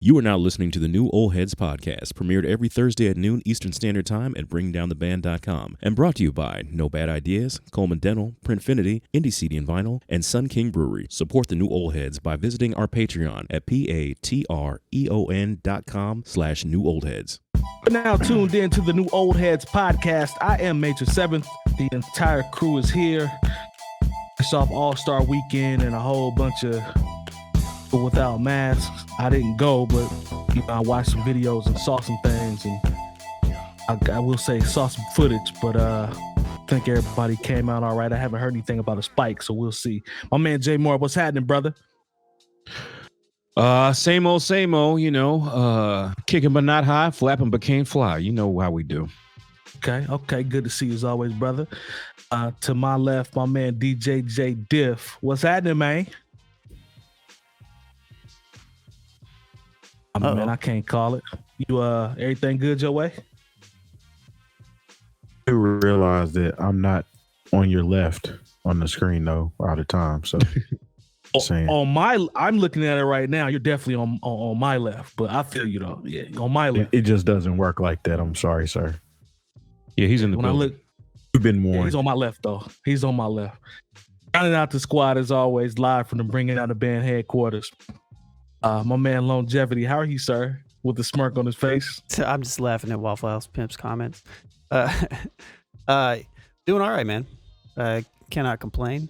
You are now listening to the new Old Heads podcast, premiered every Thursday at noon Eastern Standard Time at BringDownTheBand.com, and brought to you by No Bad Ideas, Coleman Dental, Printfinity, Indie CD and Vinyl, and Sun King Brewery. Support the new Old Heads by visiting our Patreon at patreon.com/newoldheads. Now tuned in to the new Old Heads podcast. I am Major 7th. The entire crew is here. It's off All-Star Weekend and a whole bunch of without masks. I didn't go, but I watched some videos and saw some things, and I will say saw some footage, but I think everybody came out all right. I haven't heard anything about a spike, so we'll see. My man Jay Moore, what's happening, brother? Same old, kicking but not high, flapping but can't fly. You know how we do. Okay, good to see you as always, brother. To my left, my man DJ Jay Diff. What's happening, man? Man, I can't call it. You everything good your way? You realize that I'm not on your left on the screen though all the time. So I'm looking at it right now. You're definitely on my left, but I feel you though. Yeah, on my left. It just doesn't work like that. I'm sorry, sir. Yeah, he's in the building. I look, you've been warned. Yeah, he's on my left though. He's on my left. Rounding out the squad as always, live from the Bringing Down the Band headquarters. My man Lonegevity, how are you, sir? With a smirk on his face. I'm just laughing at Waffle House Pimp's comments. Doing all right, man. Cannot complain.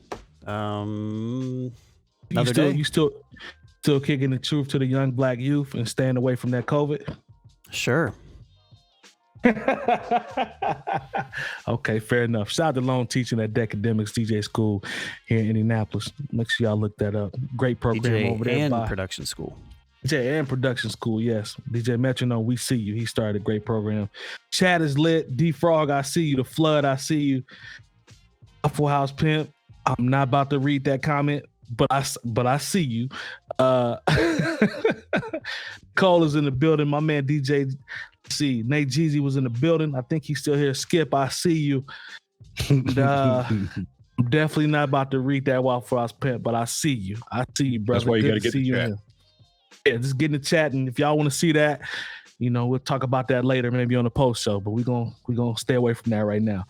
You still kicking the truth to the young black youth and staying away from that COVID? Sure. Okay, fair enough. Shout out to Lone teaching at Akademics DJ School here in Indianapolis. Make sure y'all look that up. Great program DJ over there. And production school. DJ and production school, yes. DJ Metronome, we see you. He started a great program. Chat is lit. D-Frog, I see you. The Flood, I see you. Waffle House Pimp, I'm not about to read that comment, but I see you. Cole is in the building. My man DJ, see, Nate Jeezy was in the building. I think he's still here. Skip, I see you. And, I'm definitely not about to read that Waffle House Pimp, but I see you. I see you, brother. That's why you got to get the chat. Yeah, just get in the chat, and if y'all want to see that, we'll talk about that later, maybe on the post show. But we're gonna stay away from that right now.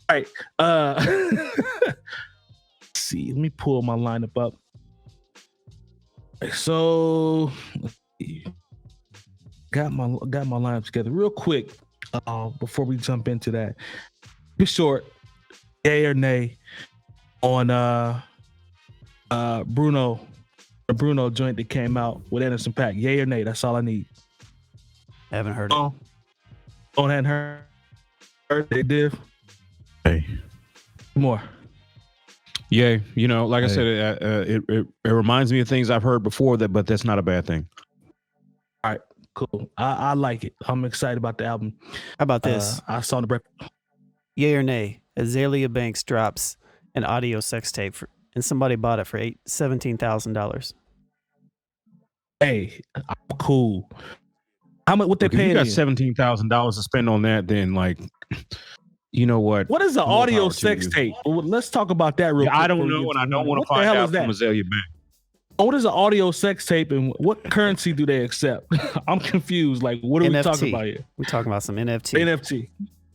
All right. Let's see, let me pull my lineup up. So let's see. Got my lineup together real quick before we jump into that. Be short, yay or nay on Bruno joint that came out with Anderson .Paak. Yay or nay? That's all I need. I haven't heard it. Hadn't heard they did. Hey, more. Yeah, like I said, it reminds me of things I've heard before but that's not a bad thing. All right, cool. I like it. I'm excited about the album. How about this? I saw the break. Yay or nay? 𝗀𝐿IA Banks drops an audio sex tape and somebody bought it for $17,000. Hey, I'm cool. How much? What they paying? You got $17,000 to spend on that, then you know what? What is an audio sex tape? Let's talk about that real quick. I don't know, and I don't want to find out from 𝗀𝐿IA Banks. What is an audio sex tape, and what currency do they accept? I'm confused. Like, what are we talking about here? We're talking about some NFT. NFT.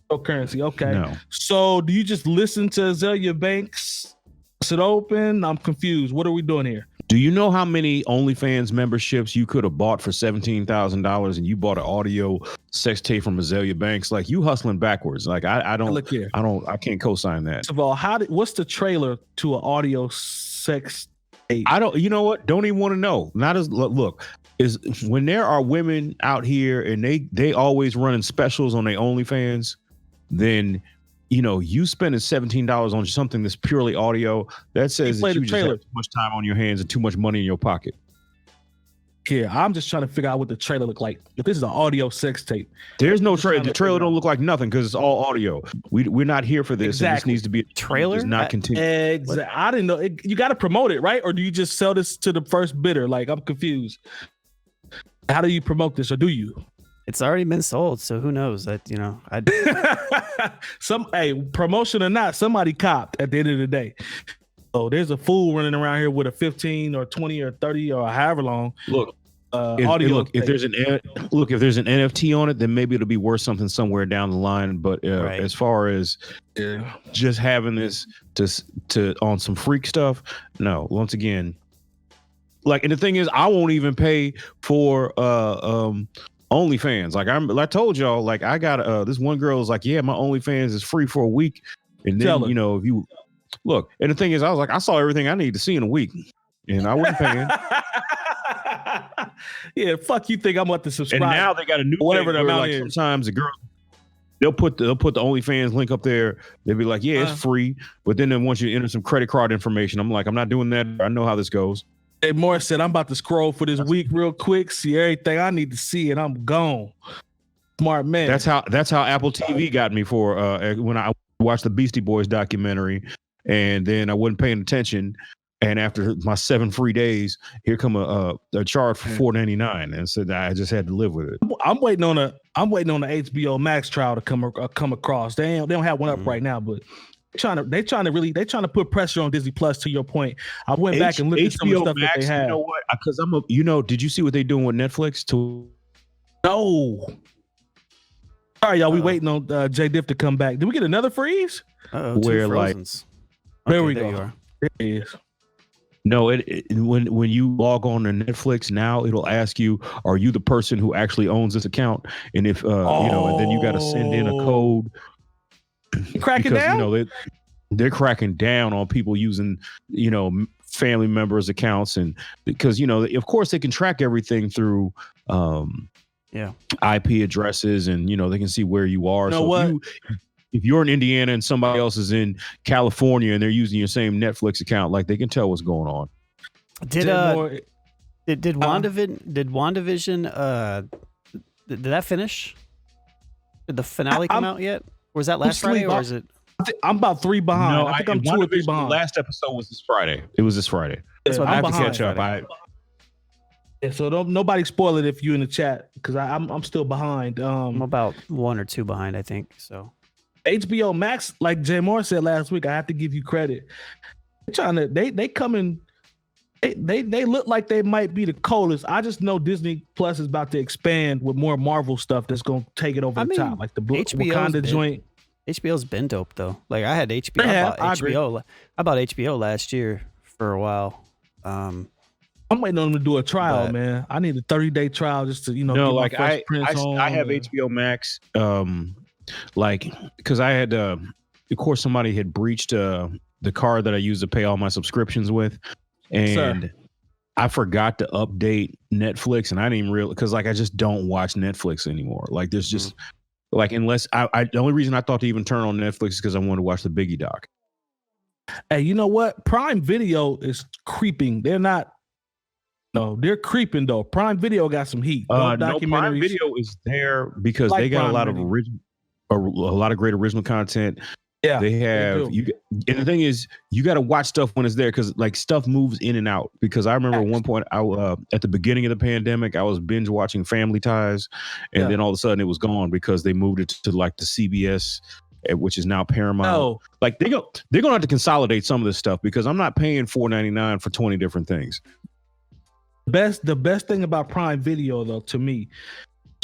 No currency. Okay. No. So, do you just listen to 𝗀𝐿IA Banks? Is it open? I'm confused. What are we doing here? Do you know how many OnlyFans memberships you could have bought for $17,000 and you bought an audio sex tape from 𝗀𝐿IA Banks? Like, you hustling backwards. Like, I don't look here. I can't co-sign that. First of all, what's the trailer to an audio sex tape? I don't. You know what? Don't even want to know. Not as look is when there are women out here and they always running specials on their OnlyFans, then. You spending $17 on something that's purely audio, that says that you just have too much time on your hands and too much money in your pocket. Yeah, I'm just trying to figure out what the trailer look like. If this is an audio sex tape. There's no trailer. The trailer don't look like nothing because it's all audio. We're not here for this. Exactly. And this needs to be a trailer. Does not continue. Exactly. I didn't know. You got to promote it, right? Or do you just sell this to the first bidder? Like, I'm confused. How do you promote this, or do you? It's already been sold, so who knows? That promotion or not, somebody copped at the end of the day. So there's a fool running around here with a 15 or 20 or 30 or however long. Look, audio. Look, if there's an NFT on it, then maybe it'll be worth something somewhere down the line. But as far as just having this to on some freak stuff, no. Once again, like, and the thing is, I won't even pay for OnlyFans. Like I told y'all, like I got this one girl was like, yeah, my OnlyFans is free for a week, and then if you look, and the thing is, I was like, I saw everything I need to see in a week, and I wasn't paying. Yeah, fuck you think I'm about to subscribe. And now they got a new whatever the amount like is. Sometimes the girl they'll put the OnlyFans link up there. They'll be like, yeah, it's free, but then they want you to enter some credit card information. I'm like, I'm not doing that. I know how this goes. Hey, Morris said, I'm about to scroll for this week real quick, see everything I need to see, and I'm gone. Smart man. That's how Apple TV got me for when I watched the Beastie Boys documentary, and then I wasn't paying attention. And after my 7 free days, here come a charge for $4.99, and so I just had to live with it. I'm waiting on the HBO Max trial to come across. They don't have one up right now, but they trying to put pressure on Disney Plus. To your point, I went back and looked at some of the stuff Max, that they had. You know what? Because did you see what they doing with Netflix? No. Sorry, y'all. We waiting on Jay Diff to come back. Did we get another freeze? Where Frozens. There we go. You are. There it is. No, when you log on to Netflix now, it'll ask you, are you the person who actually owns this account? And if and then you got to send in a code. Cracking down. They're cracking down on people using family members' accounts, and because of course they can track everything through IP addresses, and they can see where you are. If you're in Indiana and somebody else is in California and they're using your same Netflix account, like they can tell what's going on. Did WandaVision did that finish? Did the finale come out yet? Or was that last Friday, or is it? I'm about 3 behind. No, I think I'm 2 or 3 behind. The last episode was this Friday. It was this Friday. That's what I have I'm to catch up. Yeah, so nobody spoil it if you in the chat, because I'm still behind. I'm about 1 or 2 behind, I think. So HBO Max, like Jay Moore said last week, I have to give you credit. They look like they might be the coldest. I just know Disney Plus is about to expand with more Marvel stuff that's gonna take it over the top, like the Wakanda joint. HBO's been dope though. Like I had HBO. I bought HBO last year for a while. Um, I'm waiting on them to do a trial, man. I need a 30-day trial just to, No, like I have HBO Max. Like, because I had, of course, somebody had breached the card that I use to pay all my subscriptions with, and I forgot to update Netflix, and I didn't even realize, because like I just don't watch Netflix anymore. Like there's just like, unless the only reason I thought to even turn on Netflix is because I wanted to watch the Biggie doc. Hey, you know what? Prime Video is creeping. They're creeping though. Prime Video got some heat. No, Prime Video is there because they got a lot of original. A lot of great original content. Yeah, they have you. And the thing is, you got to watch stuff when it's there, because like stuff moves in and out. Because I remember at one point, at the beginning of the pandemic, I was binge watching Family Ties, and then all of a sudden it was gone because they moved it to like the CBS, which is now Paramount. Oh. Like they're gonna have to consolidate some of this stuff, because I'm not paying $4.99 for 20 different things. The best thing about Prime Video, though, to me,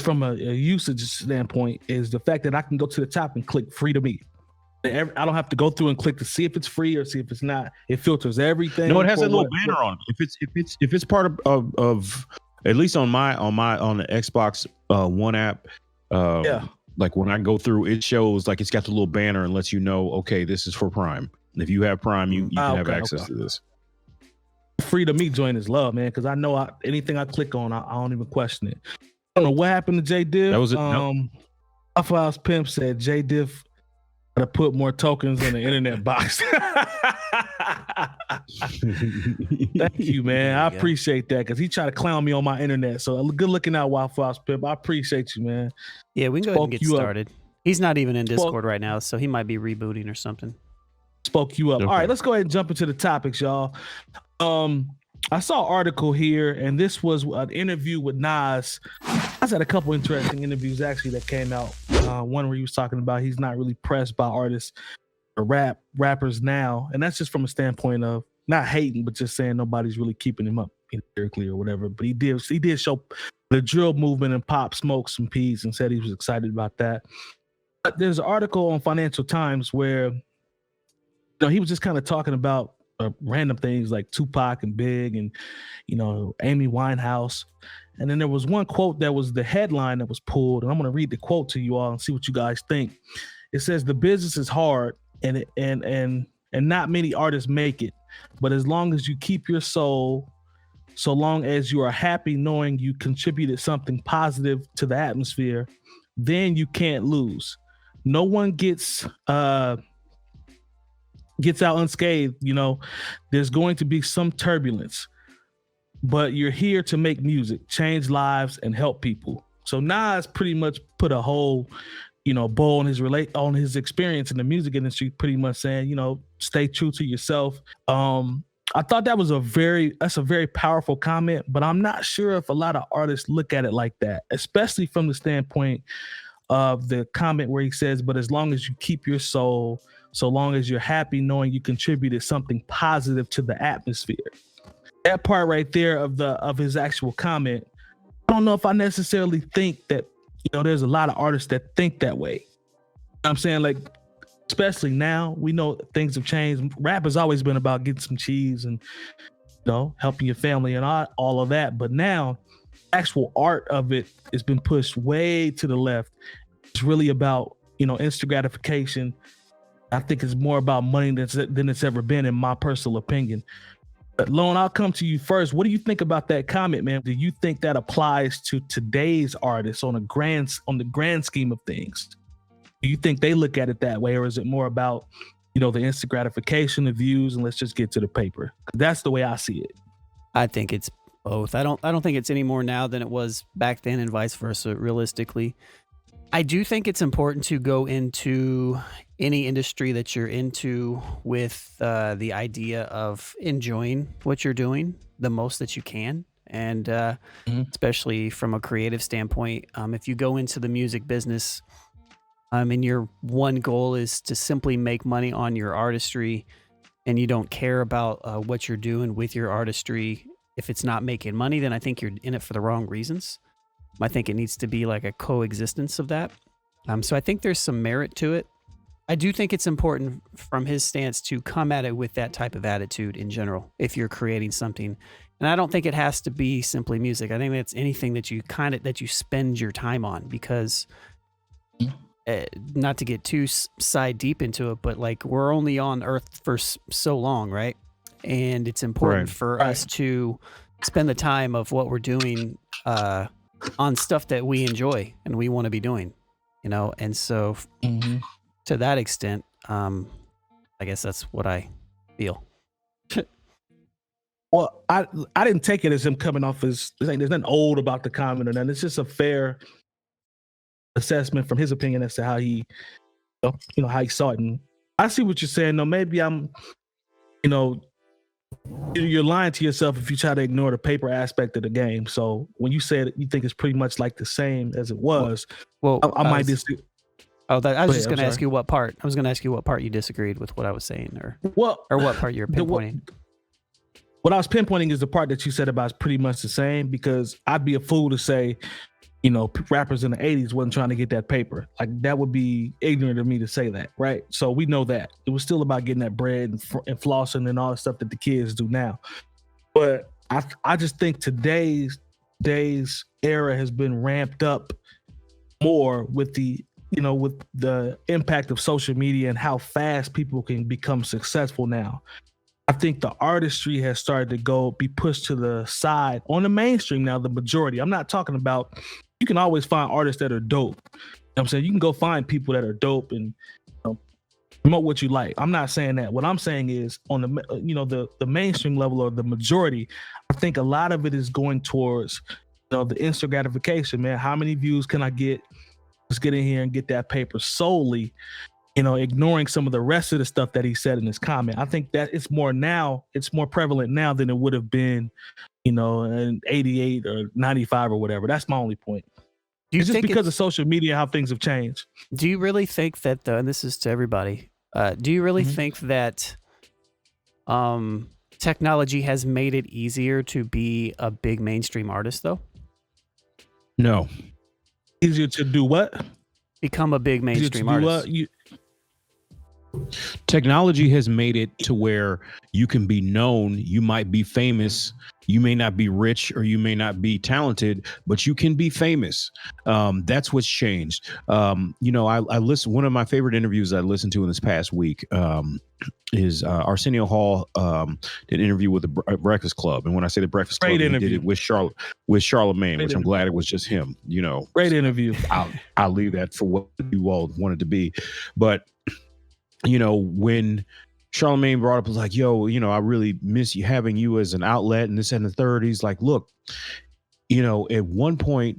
from a usage standpoint, is the fact that I can go to the top and click free to me. I don't have to go through and click to see if it's free or see if it's not. It filters everything. No, it has a little banner on it. If it's part of at least on the Xbox One app. Like when I go through, it shows like it's got the little banner and lets you know, okay, this is for Prime. And if you have Prime, you can have access to this. Free to me join is love, man, because I know anything I click on, I don't even question it. I don't know what happened to Jay Diff. That was it. Files Pimp said Jay Diff got to put more tokens in the internet box. Thank you, man. I appreciate that, because he tried to clown me on my internet. So good looking out, Wild Files Pimp. I appreciate you, man. Yeah, we can go ahead and get started. He's not even in Discord right now, so he might be rebooting or something. Spoke you up. Okay. All right, let's go ahead and jump into the topics, y'all. I saw an article here, and this was an interview with Nas. Nas had a couple interesting interviews actually that came out. One where he was talking about he's not really pressed by artists or rappers now, and that's just from a standpoint of not hating, but just saying nobody's really keeping him up. lyrically or whatever, but he did show the drill movement and Pop smoked some peas and said he was excited about that. But there's an article on Financial Times where he was just kind of talking about random things like Tupac and Big and Amy Winehouse. And then there was one quote that was the headline that was pulled, and I'm going to read the quote to you all and see what you guys think. It says, "The business is hard and not many artists make it, but as long as you keep your soul, so long as you are happy knowing you contributed something positive to the atmosphere, then you can't lose. No one gets out unscathed. There's going to be some turbulence, but you're here to make music, change lives, and help people." So Nas pretty much put a whole, bow on his experience in the music industry, pretty much saying, stay true to yourself. I thought that's a very powerful comment, but I'm not sure if a lot of artists look at it like that, especially from the standpoint of the comment where he says, "But as long as you keep your soul, so long as you're happy knowing you contributed something positive to the atmosphere." That part right there of his actual comment, I don't know if I necessarily think that, there's a lot of artists that think that way. You know what I'm saying? Like, especially now, we know things have changed. Rap has always been about getting some cheese and, helping your family and all of that. But now, actual art of it has been pushed way to the left. It's really about, instant gratification. I think it's more about money than it's ever been, in my personal opinion. But Lone, I'll come to you first. What do you think about that comment, man? Do you think that applies to today's artists on the grand scheme of things? Do you think they look at it that way, or is it more about, the instant gratification, the views, and let's just get to the paper? That's the way I see it. I think it's both. I don't think it's any more now than it was back then, and vice versa, realistically. I do think it's important to go into any industry that you're into with the idea of enjoying what you're doing the most that you can. And especially from a creative standpoint, if you go into the music business and your one goal is to simply make money on your artistry, and you don't care about what you're doing with your artistry, if it's not making money, then I think you're in it for the wrong reasons. I think it needs to be like a coexistence of that. So I think there's some merit to it. I do think it's important from his stance to come at it with that type of attitude in general, if you're creating something. And I don't think it has to be simply music. I think that's anything that you spend your time on, because not to get too side deep into it, but like, we're only on Earth for so long, right? And it's important for us to spend the time of what we're doing on stuff that we enjoy and we want to be doing, and so to that extent, I guess that's what I feel. Well, I didn't take it as him coming off as, there's nothing old about the comment or nothing. It's just a fair assessment from his opinion as to how he, how he saw it. And I see what you're saying. No, maybe I'm, you're lying to yourself if you try to ignore the paper aspect of the game. So when you said it, you think it's pretty much like the same as it was. Well, I might disagree. I was just going to ask you what part. I was going to ask you what part you disagreed with what I was saying, or what part you're pinpointing. What I was pinpointing is the part that you said about it's pretty much the same, because I'd be a fool to say, rappers in the 80s wasn't trying to get that paper. Like, that would be ignorant of me to say that, right? So we know that. It was still about getting that bread and flossing and all the stuff that the kids do now. But I just think today's era has been ramped up more with the impact of social media and how fast people can become successful now. I think the artistry has started to be pushed to the side on the mainstream now, the majority. I'm not talking about, you can always find artists that are dope. You know what I'm saying? You can go find people that are dope and promote what you like. I'm not saying that. What I'm saying is on the mainstream level, or the majority, I think a lot of it is going towards the instant gratification, man. How many views can I get? Let's get in here and get that paper solely, ignoring some of the rest of the stuff that he said in his comment. I think that it's more prevalent now than it would have been, in 88 or 95 or whatever. That's my only point. It's just because of social media, how things have changed. Do you really think that, and this is to everybody, do you really think that technology has made it easier to be a big mainstream artist, though? No. Easier to do what? Become a big mainstream artist. Technology has made it to where you can be known, you might be famous, you may not be rich or you may not be talented, but you can be famous. That's what's changed. I listen. One of my favorite interviews I listened to in this past week is Arsenio Hall did an interview with the Breakfast Club, and when I say the Breakfast Club, he did it with Charlemagne, which I'm glad it was just him. Great interview. I'll leave that for what you all wanted to be, but. When Charlemagne brought up, was like, yo, I really miss you having you as an outlet and this and the third. He's like, look, at one point,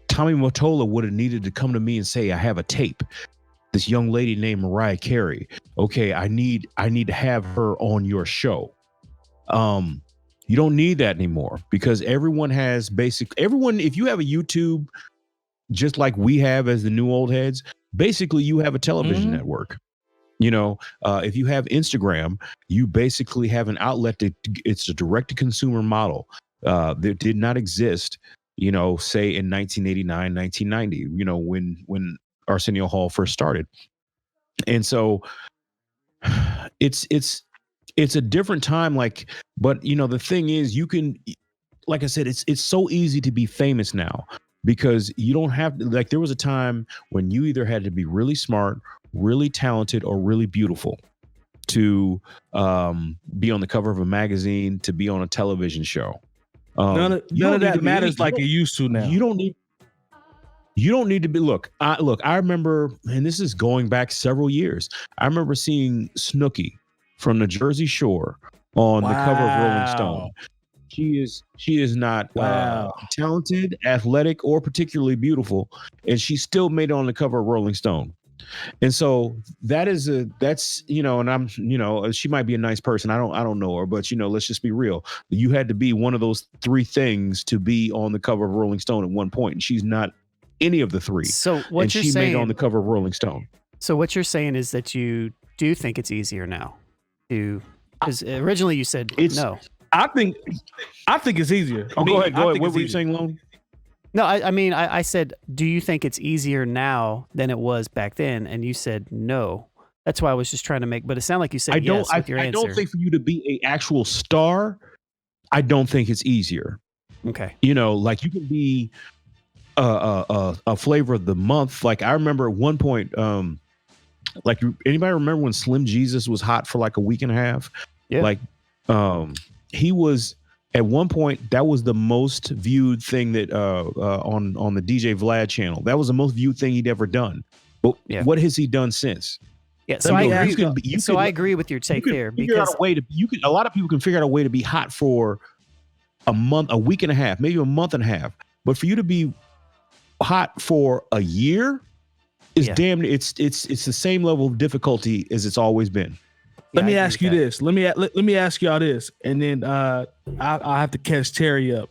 Tommy Mottola would have needed to come to me and say, I have a tape. This young lady named Mariah Carey. Okay, I need to have her on your show. You don't need that anymore because everyone, if you have a YouTube, just like we have as the new old heads, basically you have a television network. If you have Instagram, you basically have an outlet it's a direct to consumer model that did not exist, say in 1989, 1990, when Arsenio Hall first started. And so it's a different time, but the thing is you can, like I said, it's so easy to be famous now because you don't have there was a time when you either had to be really smart, really talented, or really beautiful to be on the cover of a magazine, to be on a television show. None of that matters like it used to now. You don't need to be. Look, I remember, and this is going back several years. I remember seeing Snooki from the Jersey Shore on the cover of Rolling Stone. She is not talented, athletic, or particularly beautiful, and she still made it on the cover of Rolling Stone. And so that's and I'm, she might be a nice person. I don't know her, but let's just be real. You had to be one of those three things to be on the cover of Rolling Stone at one point, and she's not any of the three. So what you're saying, made on the cover of Rolling Stone. So what you're saying is that you do think it's easier now because originally you said no. I think it's easier. Go ahead. What were you saying, Lone? No, I said, do you think it's easier now than it was back then? And you said no. That's why I was just trying to make, but it sounded like you said yes with your answer. I don't think for you to be an actual star, I don't think it's easier. Okay. You can be a flavor of the month. I remember at one point, anybody remember when Slim Jesus was hot for a week and a half? Yeah. He was at one point, that was the most viewed thing that on the DJ Vlad channel. That was the most viewed thing he'd ever done. But what has he done since? Yeah, so I agree with your take there because a lot of people can figure out a way to be hot for a month, a week and a half, maybe a month and a half. But for you to be hot for a year is it's the same level of difficulty as it's always been. Let me ask you this. Let me ask y'all this, and then I'll have to catch Terry up.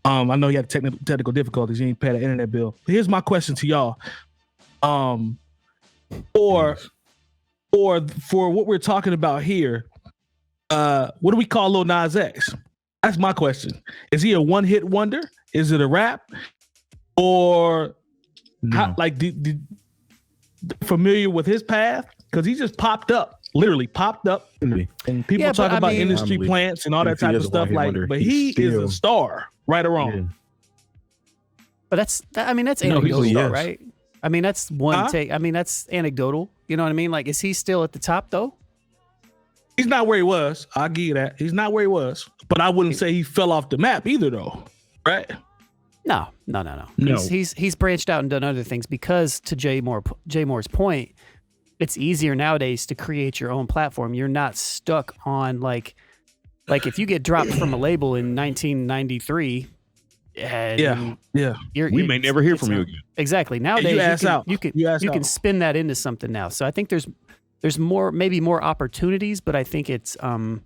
I know you had technical difficulties. You ain't paid the internet bill. But here's my question to y'all. Or for what we're talking about here, what do we call Lil Nas X? That's my question. Is he a one-hit wonder? Is it a rap? Or familiar with his path? Because he just popped up. Literally popped up, and people talk about industry plants and all that type of stuff. But he is a star, right or wrong. Yeah. But that's anecdotal, right? I mean, that's one take. I mean, that's anecdotal. You know what I mean? Is he still at the top though? He's not where he was. I'll give you that. He's not where he was, but I wouldn't say he fell off the map either, though. Right? No. He's branched out and done other things because, to Jay Moore's point, it's easier nowadays to create your own platform. You're not stuck on if you get dropped from a label in 1993. We may never hear from you again. Exactly. Nowadays, you can spin that into something now. So I think there's maybe more opportunities, but I think it's I don't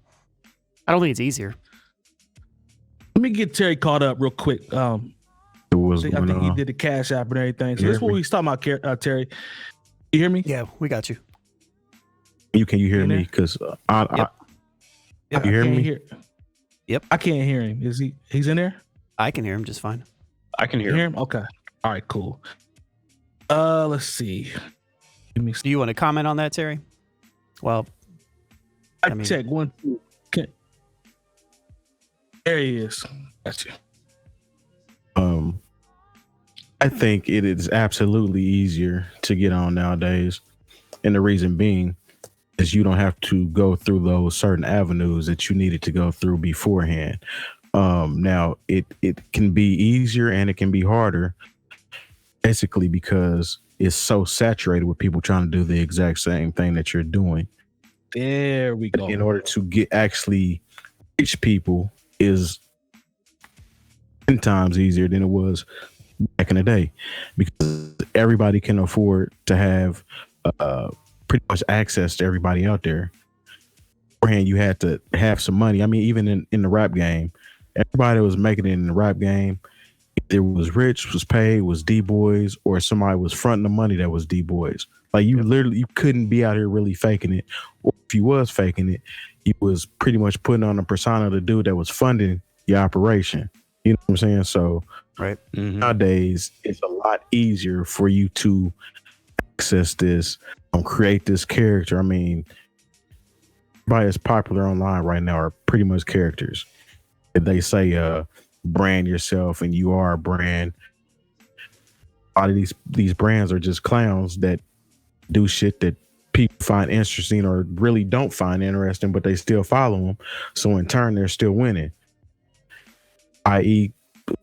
think it's easier. Let me get Terry caught up real quick. I think he did the Cash App and everything. So here's what we was talking about, Terry. You hear me? Yeah, we got you. Can you hear me? Because Yep. You hear can't me? Yep. I can't hear him. Is he? He's in there? I can hear him just fine. I can You hear him? Okay. All right, cool. Let's see. Give me. Do you want to comment on that, Terry? Well, I check 1, 2. Okay. There he is. Gotcha. I think it is absolutely easier to get on nowadays. And the reason being is you don't have to go through those certain avenues that you needed to go through beforehand. Now it can be easier and it can be harder, basically because it's so saturated with people trying to do the exact same thing that you're doing. There we go. In order to actually reach people is 10 times easier than it was back in the day, because everybody can afford to have pretty much access to everybody out there. Beforehand, you had to have some money. I mean, even in the rap game, everybody was making it in the rap game. Either was rich, was paid, was D-boys, or somebody was fronting the money that was D-boys. Like you couldn't be out here really faking it. Or if you was faking it, you was pretty much putting on a persona of the dude that was funding your operation. You know what I'm saying? So right. Nowadays, it's a lot easier for you to access this, create this character. I mean, everybody that's popular online right now are pretty much characters. They say brand yourself and you are a brand. A lot of these brands are just clowns that do shit that people find interesting or really don't find interesting, but they still follow them. So in turn, they're still winning. I.e.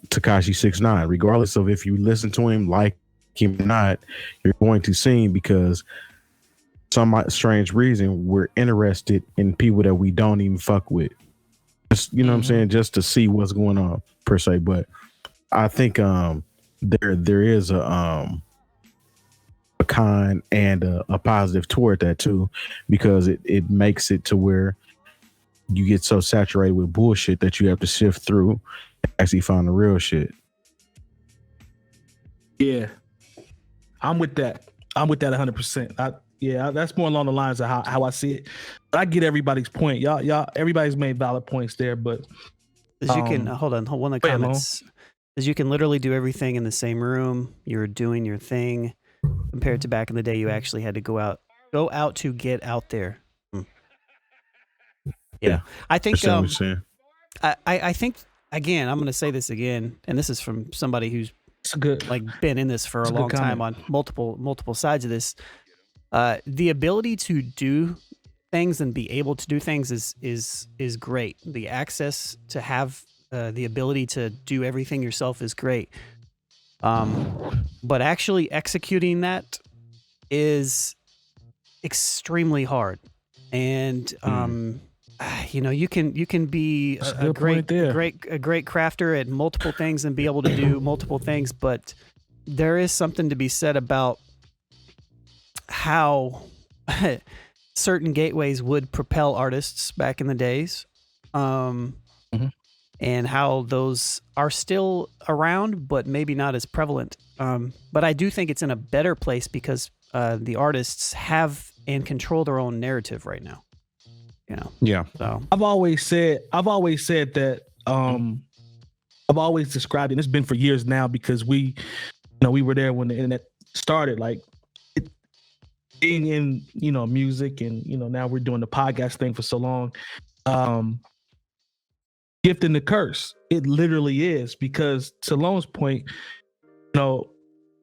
Tekashi 6ix9ine. Regardless of if you listen to him, like him or not, you're going to see him because some strange reason we're interested in people that we don't even fuck with. Just, you know what I'm saying? Just to see what's going on per se. But I think there is a con and a positive toward that too, because it makes it to where you get so saturated with bullshit that you have to sift through and actually find the real shit. Yeah, I'm with that. 100%. Yeah, that's more along the lines of how I see it. But I get everybody's point. Y'all, everybody's made valid points there. But as you can hold on one of the comments, as you can literally do everything in the same room. You're doing your thing. Compared to back in the day, you actually had to go out to get out there. Yeah, I think. I think again. I'm going to say this again, and this is from somebody who's been in this for a long time on multiple sides of this. The ability to do things and be able to do things is great. The access to have the ability to do everything yourself is great. But actually executing that is extremely hard. And you can be a great crafter at multiple things and be able to do multiple things, but there is something to be said about how certain gateways would propel artists back in the days, and how those are still around, but maybe not as prevalent. But I do think it's in a better place because the artists have and control their own narrative right now. Yeah. So I've always said that. I've always described it, and it's been for years now because we were there when the internet started. Like being in music, and now we're doing the podcast thing for so long. Gift and the curse. It literally is, because to Lone's point,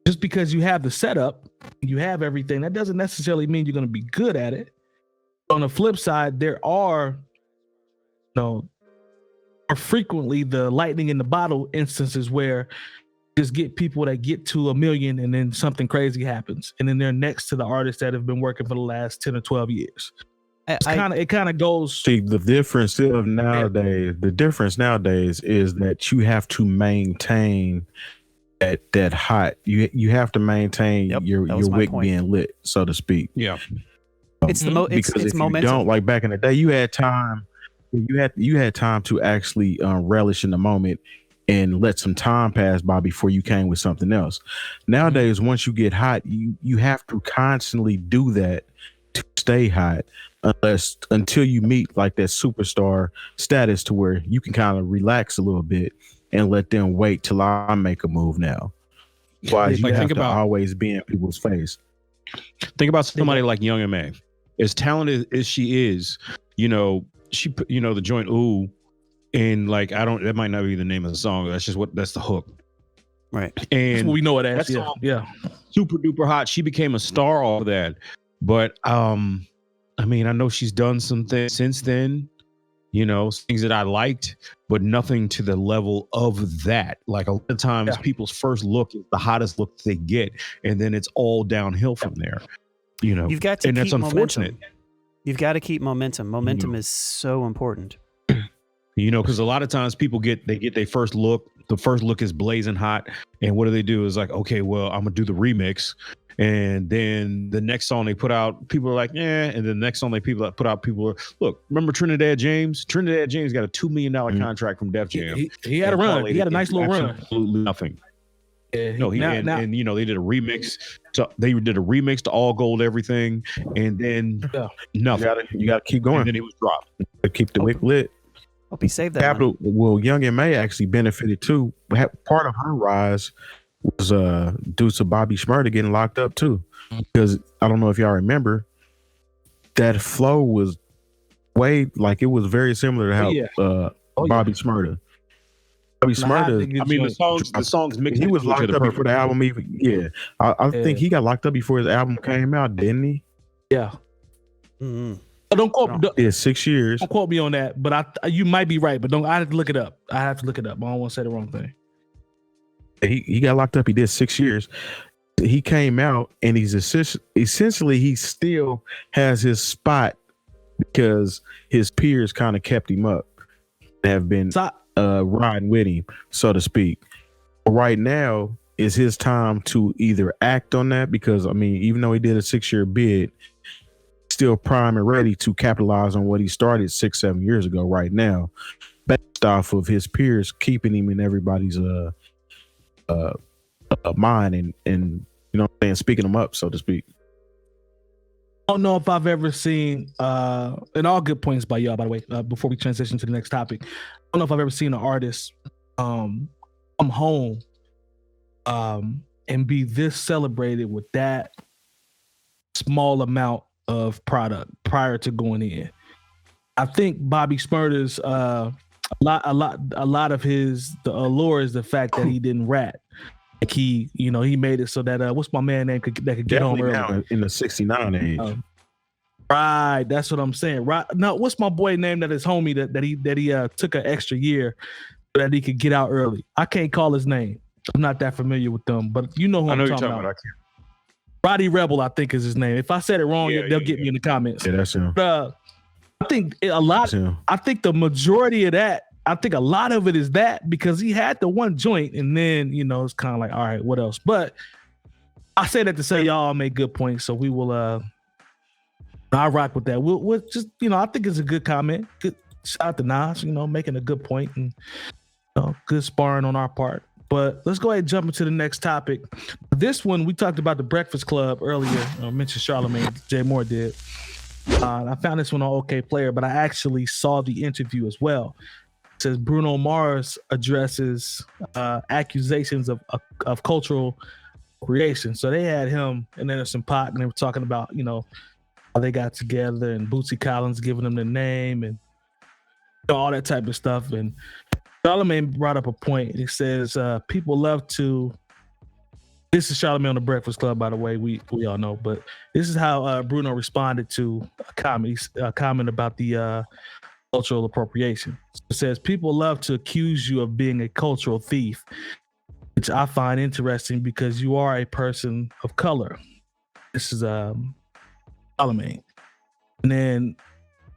just because you have the setup, you have everything, that doesn't necessarily mean you're going to be good at it. On the flip side, there are, more frequently the lightning in the bottle instances where you just get people that get to 1 million and then something crazy happens, and then they're next to the artists that have been working for the last 10 or 12 years. It kind of goes. See, the difference nowadays is that you have to maintain that hot. You have to maintain your wick being lit, so to speak. Yeah. It's because if momentum. You don't, like back in the day, you had time. You had time to actually relish in the moment and let some time pass by before you came with something else. Nowadays, once you get hot, you have to constantly do that to stay hot until you meet like that superstar status to where you can kind of relax a little bit and let them wait till I make a move now. Why you have to always be in people's face. Think about somebody like Young M.A. As talented as she is, you know, she, you know, the joint "Ooh," and like that might not be the name of the song. That's the hook. Right. And that's what we know it as. Yeah. Super duper hot. She became a star off of that. But I mean, I know she's done some things since then, you know, things that I liked, but nothing to the level of that. Like a lot of times people's first look is the hottest look they get, and then it's all downhill from there. You know, you've got to and keep that's unfortunate. Momentum. You've got to keep momentum. Momentum is so important. You know, because a lot of times people get their first look. The first look is blazing hot, and what do is like, okay, well, I'm gonna do the remix, and then the next song they put out, people are like, yeah, and the next song they put out, people are, look, remember Trinidad James? Trinidad James got a $2 million contract from Def Jam. He had a run. He had a nice little run. Absolutely nothing. Yeah, no, and you know, they did a remix. So they did a remix to All Gold Everything, and then nothing. You gotta keep going. And then it was dropped. Keep the wick lit. Hope he saved that. Capital. Well, Young M.A. actually benefited too. Part of her rise was due to Bobby Shmurda getting locked up too, because I don't know if y'all remember, that flow was it was very similar to how Bobby Shmurda. Bobby Shmurda. I mean, the songs mixed. He was locked up before the album even. Yeah, I think he got locked up before his album came out, didn't he? Yeah. Mm-hmm. Don't quote. Yeah, 6 years. Don't quote me on that, but you might be right. But I have to look it up. I don't want to say the wrong thing. He got locked up. He did 6 years. He came out and he's essentially he still has his spot because his peers kind of kept him up. Have been riding with him, so to speak. Right now is his time to either act on that, because I mean, even though he did a 6-year bid, still prime and ready to capitalize on what he started 6-7 years ago right now, based off of his peers keeping him in everybody's mind and you know what I'm saying, speaking him up, so to speak. I don't know if I've ever seen and all good points by y'all, by the way, before we transition to the next topic. I don't know if I've ever seen an artist come home and be this celebrated with that small amount of product prior to going in. I think Bobby Shmurda's a lot of the allure is the fact that he didn't rat. Like he made it so that what's my man name that could get home early now in the 69 age. Right, that's what I'm saying. Right, no, what's my boy name that is homie that he took an extra year so that he could get out early? I can't call his name. I'm not that familiar with them, but you know who I'm talking about. Roddy Rebel, I think is his name. If I said it wrong, they'll get me in the comments. Yeah, that's him. I think I think the majority of that, I think a lot of it is that because he had the one joint, and then it's kind of like, all right, what else? But I say that to say y'all make good points, so we will. I rock with that. We'll just I think it's a good comment. Good shout out to Nas, making a good point and good sparring on our part. But let's go ahead and jump into the next topic. This one, we talked about the Breakfast Club earlier. I mentioned Charlamagne, Jay Moore did. I found this one on OK Player, but I actually saw the interview as well. It says Bruno Mars addresses accusations of cultural appropriation. So they had him and Anderson .Paak, and they were talking about, how they got together and Bootsy Collins giving them the name and all that type of stuff. And Charlamagne brought up a point. He says people love to. This is Charlamagne on the Breakfast Club, by the way. We all know, but this is how Bruno responded to a comment about the cultural appropriation. It says people love to accuse you of being a cultural thief, which I find interesting because you are a person of color. This is Charlamagne. And then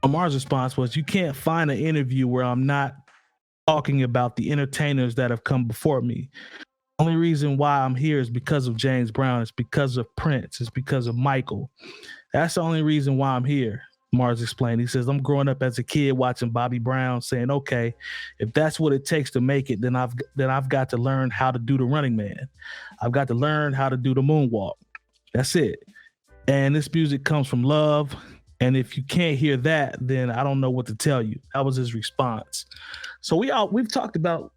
Amar's response was, you can't find an interview where I'm not talking about the entertainers that have come before me. The only reason why I'm here is because of James Brown. It's because of Prince. It's because of Michael. That's the only reason why I'm here, Mars explained. He says, I'm growing up as a kid watching Bobby Brown saying, okay, if that's what it takes to make it, then I've got to learn how to do the Running Man. I've got to learn how to do the moonwalk. That's it. And this music comes from love. And if you can't hear that, then I don't know what to tell you. That was his response. So we've talked about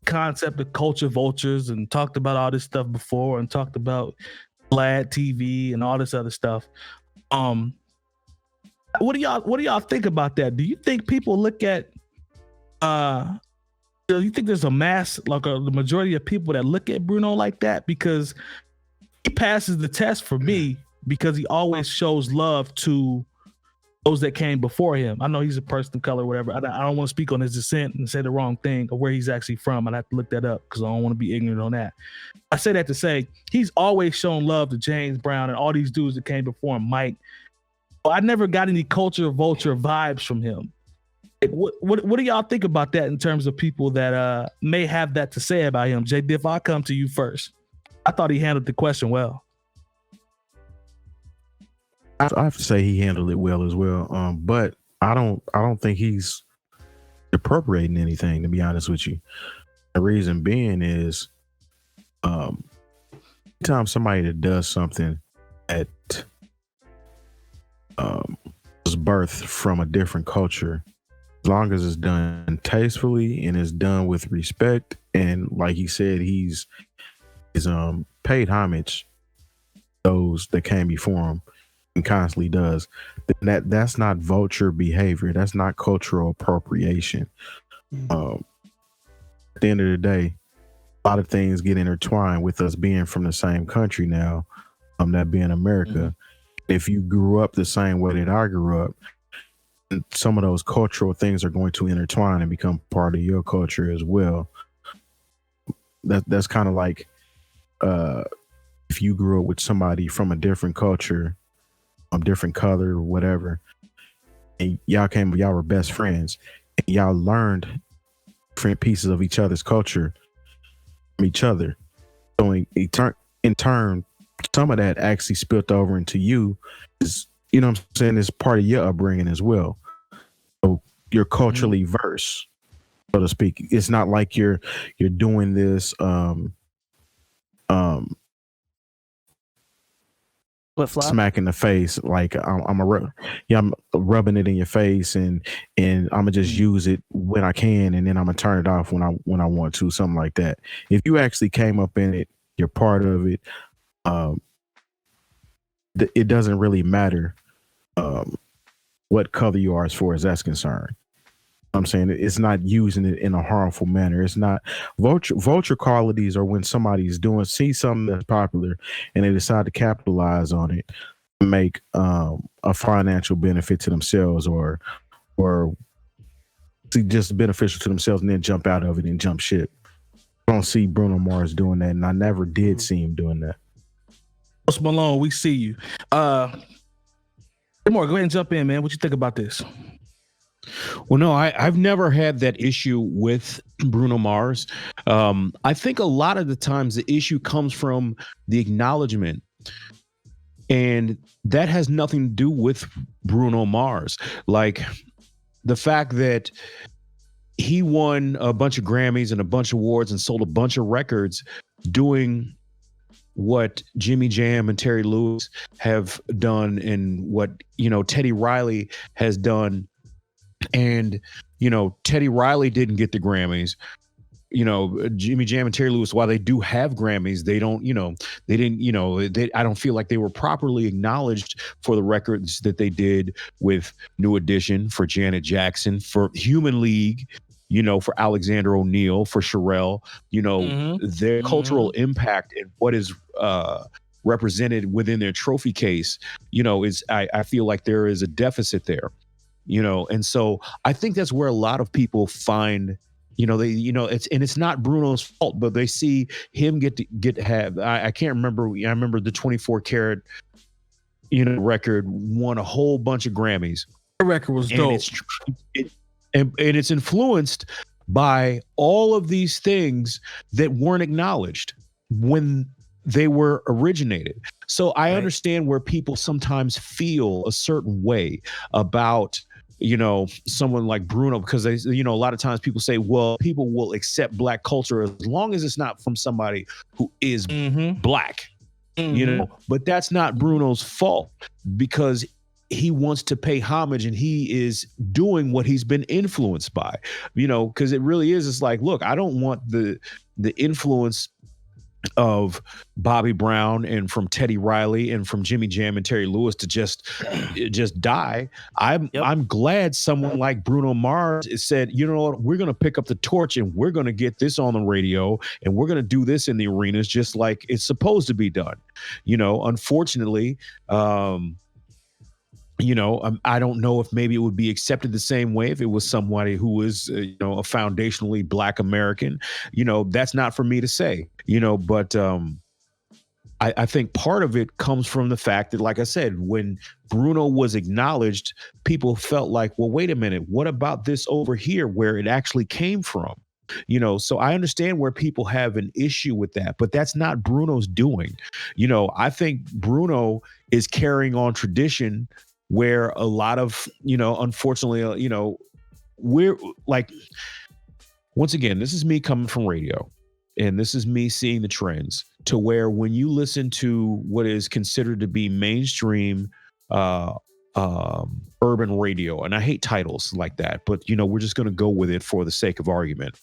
concept of culture vultures and talked about all this stuff before and talked about Vlad TV and all this other stuff. What do y'all think about that? Do you think people look at do you think there's a mass, like the majority of people that look at Bruno like that? Because he passes the test for me because he always shows love to those that came before him. I know he's a person of color, whatever. I don't want to speak on his descent and say the wrong thing or where he's actually from. I'd have to look that up because I don't want to be ignorant on that. I say that to say he's always shown love to James Brown and all these dudes that came before him, Mike. I never got any culture vulture vibes from him. What do y'all think about that in terms of people that may have that to say about him? Jay Diff, I'll come to you first. I thought he handled the question well. I have to say he handled it well as well. But I don't think he's appropriating anything, to be honest with you. The reason being is anytime somebody that does something that was birthed from a different culture, as long as it's done tastefully and it's done with respect, and like he said, he's paid homage to those that came before him and constantly does, then that's not vulture behavior. That's not cultural appropriation. At the end of the day, a lot of things get intertwined with us being from the same country now, that being America. If you grew up the same way that I grew up, some of those cultural things are going to intertwine and become part of your culture as well. That's kind of like if you grew up with somebody from a different culture, different color, whatever, and y'all were best friends, and y'all learned different pieces of each other's culture from each other. So in turn, some of that actually spilled over into you. Is, you know what I'm saying, is part of your upbringing as well. So you're culturally versed, so to speak. It's not like you're doing this smack in the face, like I'm rubbing it in your face, and I'm gonna just use it when I can, and then I'm gonna turn it off when I want to, something like that. If you actually came up in it, you're part of it. It doesn't really matter what color you are as far as that's concerned. I'm saying it's not using it in a harmful manner. It's not vulture qualities are when somebody's see something that's popular and they decide to capitalize on it, make a financial benefit to themselves or see just beneficial to themselves, and then jump out of it and jump ship. I don't see Bruno Mars doing that, and I never did see him doing that. Post Malone, we see you. More, go ahead and jump in, man. What you think about this? Well, no, I've never had that issue with Bruno Mars. I think a lot of the times the issue comes from the acknowledgement, and that has nothing to do with Bruno Mars. Like the fact that he won a bunch of Grammys and a bunch of awards and sold a bunch of records doing what Jimmy Jam and Terry Lewis have done, and what, Teddy Riley has done. And, Teddy Riley didn't get the Grammys. Jimmy Jam and Terry Lewis, while they do have Grammys, they don't, they didn't, I don't feel like they were properly acknowledged for the records that they did with New Edition, for Janet Jackson, for Human League, for Alexander O'Neal, for Sherelle, their cultural impact and what is represented within their trophy case, is, I feel like there is a deficit there. And so I think that's where a lot of people find, it's not Bruno's fault, but they see him get to have, I can't remember. I remember the 24 karat, record won a whole bunch of Grammys. The record was dope. And it's influenced by all of these things that weren't acknowledged when they were originated. So I understand where people sometimes feel a certain way about, someone like Bruno, because they, a lot of times people say, well, people will accept Black culture as long as it's not from somebody who is Black, but that's not Bruno's fault, because he wants to pay homage and he is doing what he's been influenced by, because it really is. It's like, look, I don't want the influence of Bobby Brown and from Teddy Riley and from Jimmy Jam and Terry Lewis to just die. I'm glad someone like Bruno Mars said, you know what, we're going to pick up the torch and we're going to get this on the radio and we're going to do this in the arenas just like it's supposed to be done. Unfortunately, I don't know if maybe it would be accepted the same way if it was somebody who was, a foundationally Black American. That's not for me to say, but I think part of it comes from the fact that, like I said, when Bruno was acknowledged, people felt like, well, wait a minute, what about this over here where it actually came from? So I understand where people have an issue with that, but that's not Bruno's doing. I think Bruno is carrying on tradition where a lot of, unfortunately, we're like, once again, this is me coming from radio and this is me seeing the trends to where when you listen to what is considered to be mainstream urban radio, and I hate titles like that, but, we're just going to go with it for the sake of argument.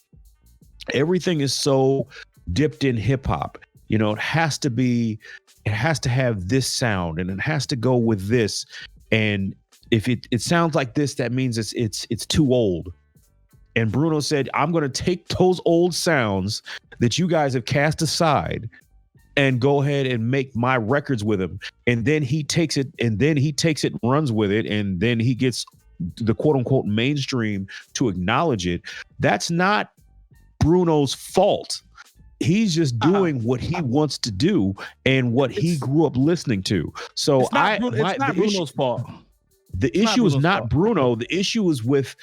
Everything is so dipped in hip hop. It has to have this sound and it has to go with this. And if it sounds like this, that means it's too old. And Bruno said, I'm going to take those old sounds that you guys have cast aside and go ahead and make my records with them. And then he takes it and runs with it. And then he gets the quote unquote mainstream to acknowledge it. That's not Bruno's fault. He's just doing what he wants to do and what he grew up listening to. So it's not Bruno's fault. The issue is not Bruno. The issue is with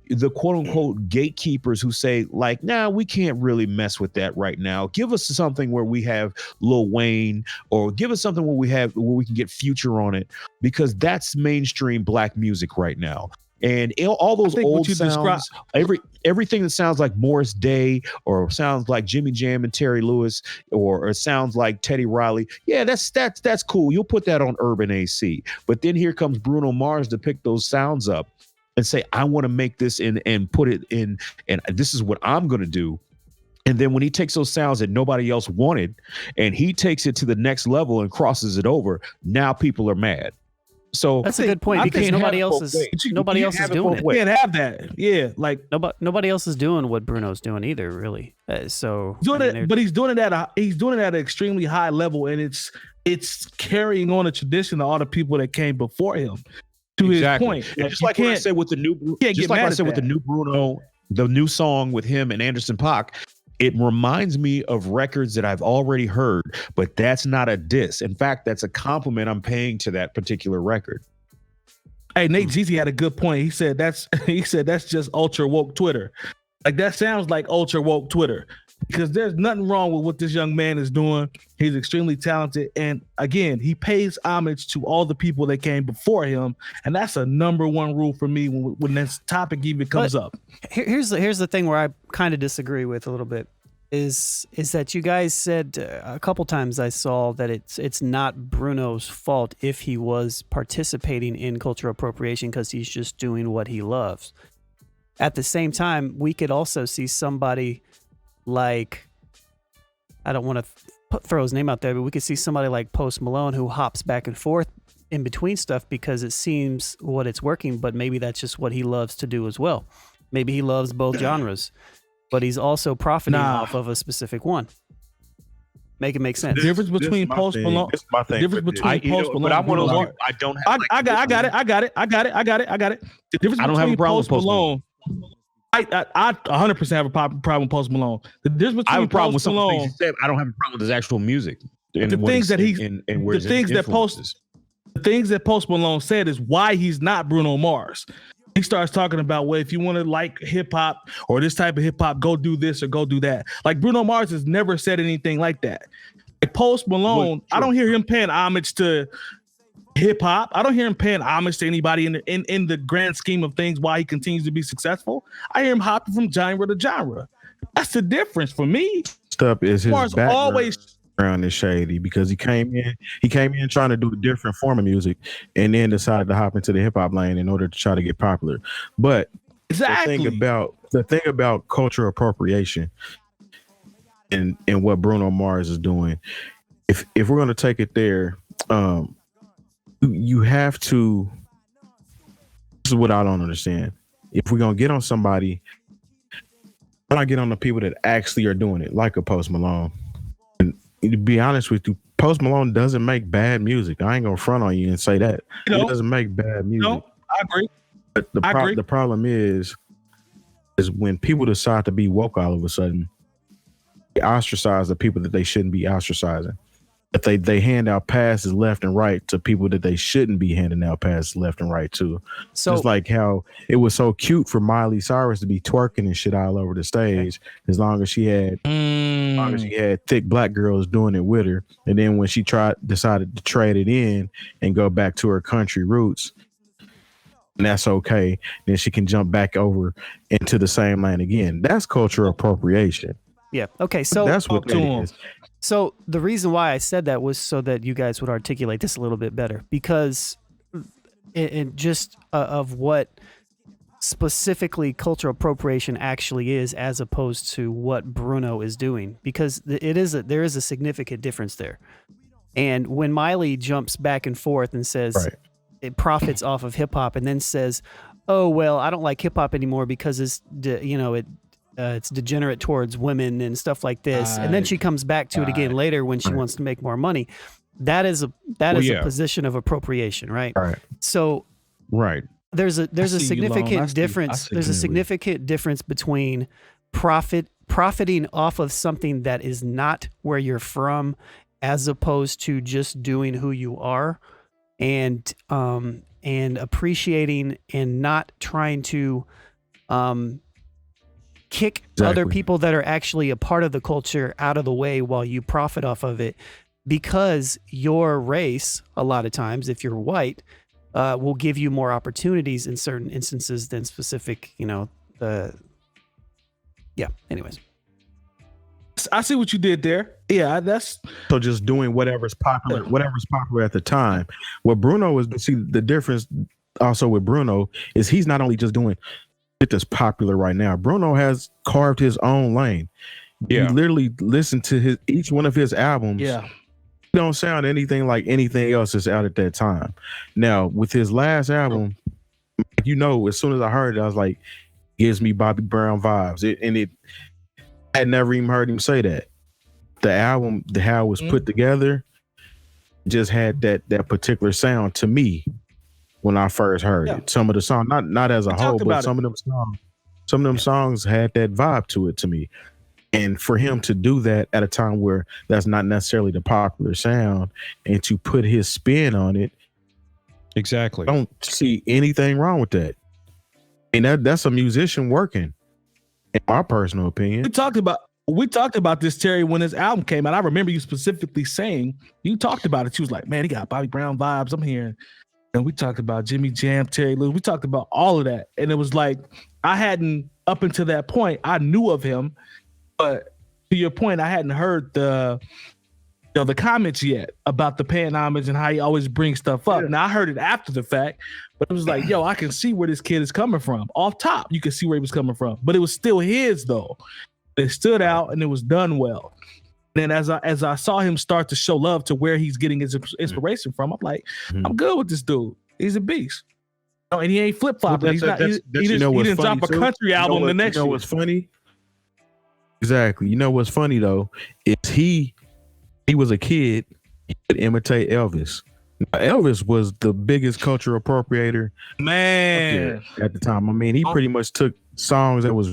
the quote unquote gatekeepers who say like, nah, we can't really mess with that right now. Give us something where we have Lil Wayne, or give us something where we can get Future on it, because that's mainstream Black music right now. And all those old sounds, everything that sounds like Morris Day or sounds like Jimmy Jam and Terry Lewis or sounds like Teddy Riley, yeah, that's cool. You'll put that on Urban AC. But then here comes Bruno Mars to pick those sounds up and say, I want to make this and put it in, and this is what I'm going to do. And then when he takes those sounds that nobody else wanted and he takes it to the next level and crosses it over, now people are mad. So that's a good point, because nobody else is doing it. You can't have that. Yeah, like nobody else is doing what Bruno's doing either, really. But he's doing it at an extremely high level, and it's carrying on a tradition of all the people that came before him. To his point, like, just like what I said with the new, with the new Bruno, the new song with him and Anderson .Paak. It reminds me of records that I've already heard, but that's not a diss. In fact, that's a compliment I'm paying to that particular record. Hey, Nate Jeezy had a good point. He said that's just ultra woke Twitter. Like, that sounds like ultra woke Twitter, because there's nothing wrong with what this young man is doing. He's extremely talented. And again, he pays homage to all the people that came before him. And that's a number one rule for me when this topic even comes up. Here's the thing where I kind of disagree with a little bit is that you guys said a couple times I saw that it's not Bruno's fault if he was participating in cultural appropriation because he's just doing what he loves. At the same time, we could also see somebody like, I don't want to throw his name out there, but we could see somebody like Post Malone who hops back and forth in between stuff because it seems what it's working, but maybe that's just what he loves to do as well. Maybe he loves both genres, but he's also profiting off of a specific one. Make it make sense. The difference between Post Malone. The difference between Post Malone. But I'm one of those. I don't have. I got it. The difference between Post Malone. I 100% have a problem with Post Malone. The difference between I have a problem with some Malone, things he said. I don't have a problem with his actual music. The things that Post Malone said is why he's not Bruno Mars. He starts talking about, well, if you want to like hip hop or this type of hip hop, go do this or go do that. Like, Bruno Mars has never said anything like that. Like, Post Malone, I don't hear him paying homage to hip hop. I don't hear him paying homage to anybody in the grand scheme of things. Why he continues to be successful, I hear him hopping from genre to genre. That's the difference for me. Stuff is his background. around is shady because he came in trying to do a different form of music and then decided to hop into the hip hop lane in order to try to get popular. But Exactly. the thing about cultural appropriation and what Bruno Mars is doing, if we're going to take it there, you have to. This is what I don't understand. If we're going to get on somebody, why not get on the people that actually are doing it, like a Post Malone? And to be honest with you, Post Malone doesn't make bad music. I ain't gonna front on you and say that. He doesn't make bad music. No, I agree. But the problem is when people decide to be woke all of a sudden, they ostracize the people that they shouldn't be ostracizing. But they hand out passes left and right to people that they shouldn't be handing out passes left and right to. So it's like how it was so cute for Miley Cyrus to be twerking and shit all over the stage, as long as she had thick black girls doing it with her. And then when she decided to trade it in and go back to her country roots, and that's okay, then she can jump back over into the same lane again. That's cultural appropriation. Yeah. Okay. So that's what it is. So the reason why I said that was so that you guys would articulate this a little bit better, because it just of what specifically cultural appropriation actually is, as opposed to what Bruno is doing, because there is a significant difference there. And when Miley jumps back and forth and says it profits off of hip hop, and then says, "Oh well, I don't like hip hop anymore because it's it's degenerate towards women and stuff like this," and then she comes back to it again later when she wants to make more money. That is a position of appropriation, right? Right. So, there's a significant difference. There's a significant difference between profiting off of something that is not where you're from, as opposed to just doing who you are, and appreciating and not trying to kick other people that are actually a part of the culture out of the way while you profit off of it, because your race, a lot of times, if you're white, will give you more opportunities in certain instances than specific, anyways. I see what you did there. Yeah, that's so just doing whatever's popular at the time. What Bruno was, see, the difference also with Bruno is he's not only just doing shit that's popular right now. Bruno has carved his own lane. You literally listen to each one of his albums. Yeah, it don't sound anything like anything else that's out at that time. Now with his last album, as soon as I heard it, I was like, gives me Bobby Brown vibes. I had never even heard him say that. The album, how it was put together, just had that particular sound to me. When I first heard it, some of the songs, not as a whole, but some of them songs had that vibe to it to me. And for him to do that at a time where that's not necessarily the popular sound, and to put his spin on it, exactly, I don't see anything wrong with that. And that's a musician working, in my personal opinion. We talked about this, Terry, when his album came out. I remember you specifically saying, you talked about it. She was like, "Man, he got Bobby Brown vibes." I'm hearing. And we talked about Jimmy Jam, Terry Lewis. We talked about all of that. And it was like, I hadn't, up until that point, I knew of him. But to your point, I hadn't heard the comments yet about the paying homage and how he always brings stuff up. Now, I heard it after the fact, but it was like, I can see where this kid is coming from. Off top, you can see where he was coming from. But it was still his, though. It stood out and it was done well. And as I saw him start to show love to where he's getting his inspiration from, I'm like, I'm good with this dude. He's a beast. And he ain't flip-flopping. He didn't drop a country album the next year. You know what's funny? Exactly. You know what's funny, though, is he was a kid, he could imitate Elvis. Now, Elvis was the biggest cultural appropriator at the time. I mean, he pretty much took songs that was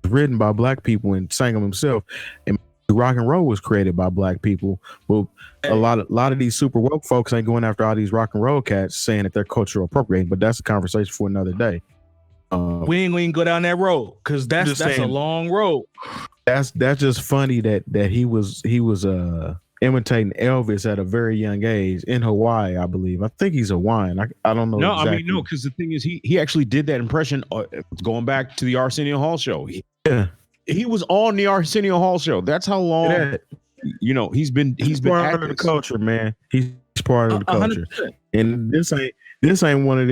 written by black people and sang them himself. And rock and roll was created by black people. Well, a lot of these super woke folks ain't going after all these rock and roll cats saying that they're cultural appropriating, but that's a conversation for another day. We ain't go down that road because that's a long road. That's just funny that he was imitating Elvis at a very young age in Hawaii, I believe. I think he's Hawaiian. I don't know. No, exactly. I mean, no, because the thing is, he actually did that impression going back to the Arsenio Hall show. He was on the Arsenio Hall show. That's how long he's been part of the culture, man. He's part of the culture. 100%. And this ain't one of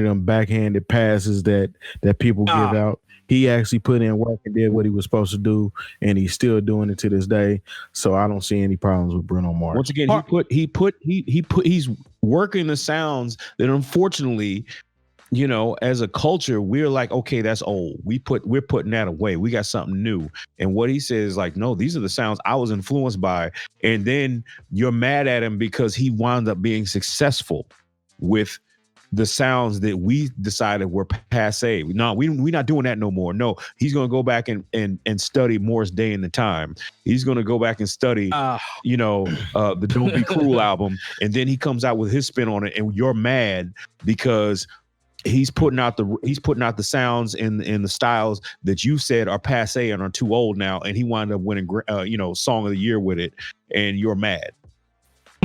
them backhanded passes that people give out. He actually put in work and did what he was supposed to do, and he's still doing it to this day. So I don't see any problems with Bruno Mars. Once again, he's working the sounds that, unfortunately, as a culture, we're like, okay, that's old. We're putting that away. We got something new. And what he says is like, no, these are the sounds I was influenced by. And then you're mad at him because he wound up being successful with the sounds that we decided were passe. No, we're not doing that no more. No, he's going to go back and study Morris Day and the Time. He's going to go back and study, the Don't Be Cruel album. And then he comes out with his spin on it. And you're mad because he's putting out the sounds in the styles that you said are passe and are too old now. And he wound up winning, Song of the Year with it. And you're mad.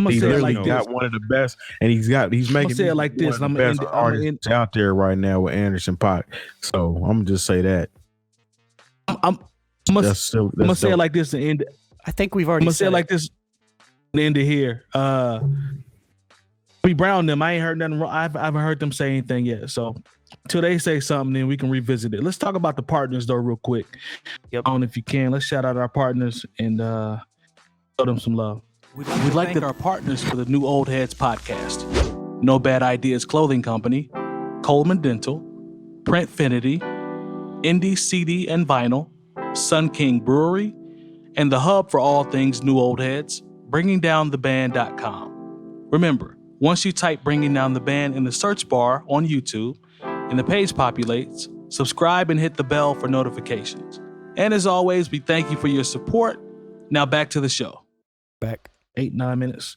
He literally got one of the best, and he's making say it like this. I'm best artists out there right now with Anderson .Paak. So I'm gonna just say that. I'm gonna say it like this and end. I think we've already. I'm gonna say it like this and end it here. Bobby Brown, them. I ain't heard nothing wrong. I haven't heard them say anything yet. So till they say something, then we can revisit it. Let's talk about the partners though, real quick. Yep. On if you can, let's shout out our partners and show them some love. We'd like to thank our partners for the New Old Heads podcast. No Bad Ideas Clothing Company, Coleman Dental, Printfinity, Indie CD and Vinyl, Sun King Brewery, and the hub for all things New Old Heads, bringingdowntheband.com. Remember, once you type Bringing Down the Band in the search bar on YouTube and the page populates, subscribe and hit the bell for notifications. And as always, we thank you for your support. Now back to the show. Back. 8-9 minutes.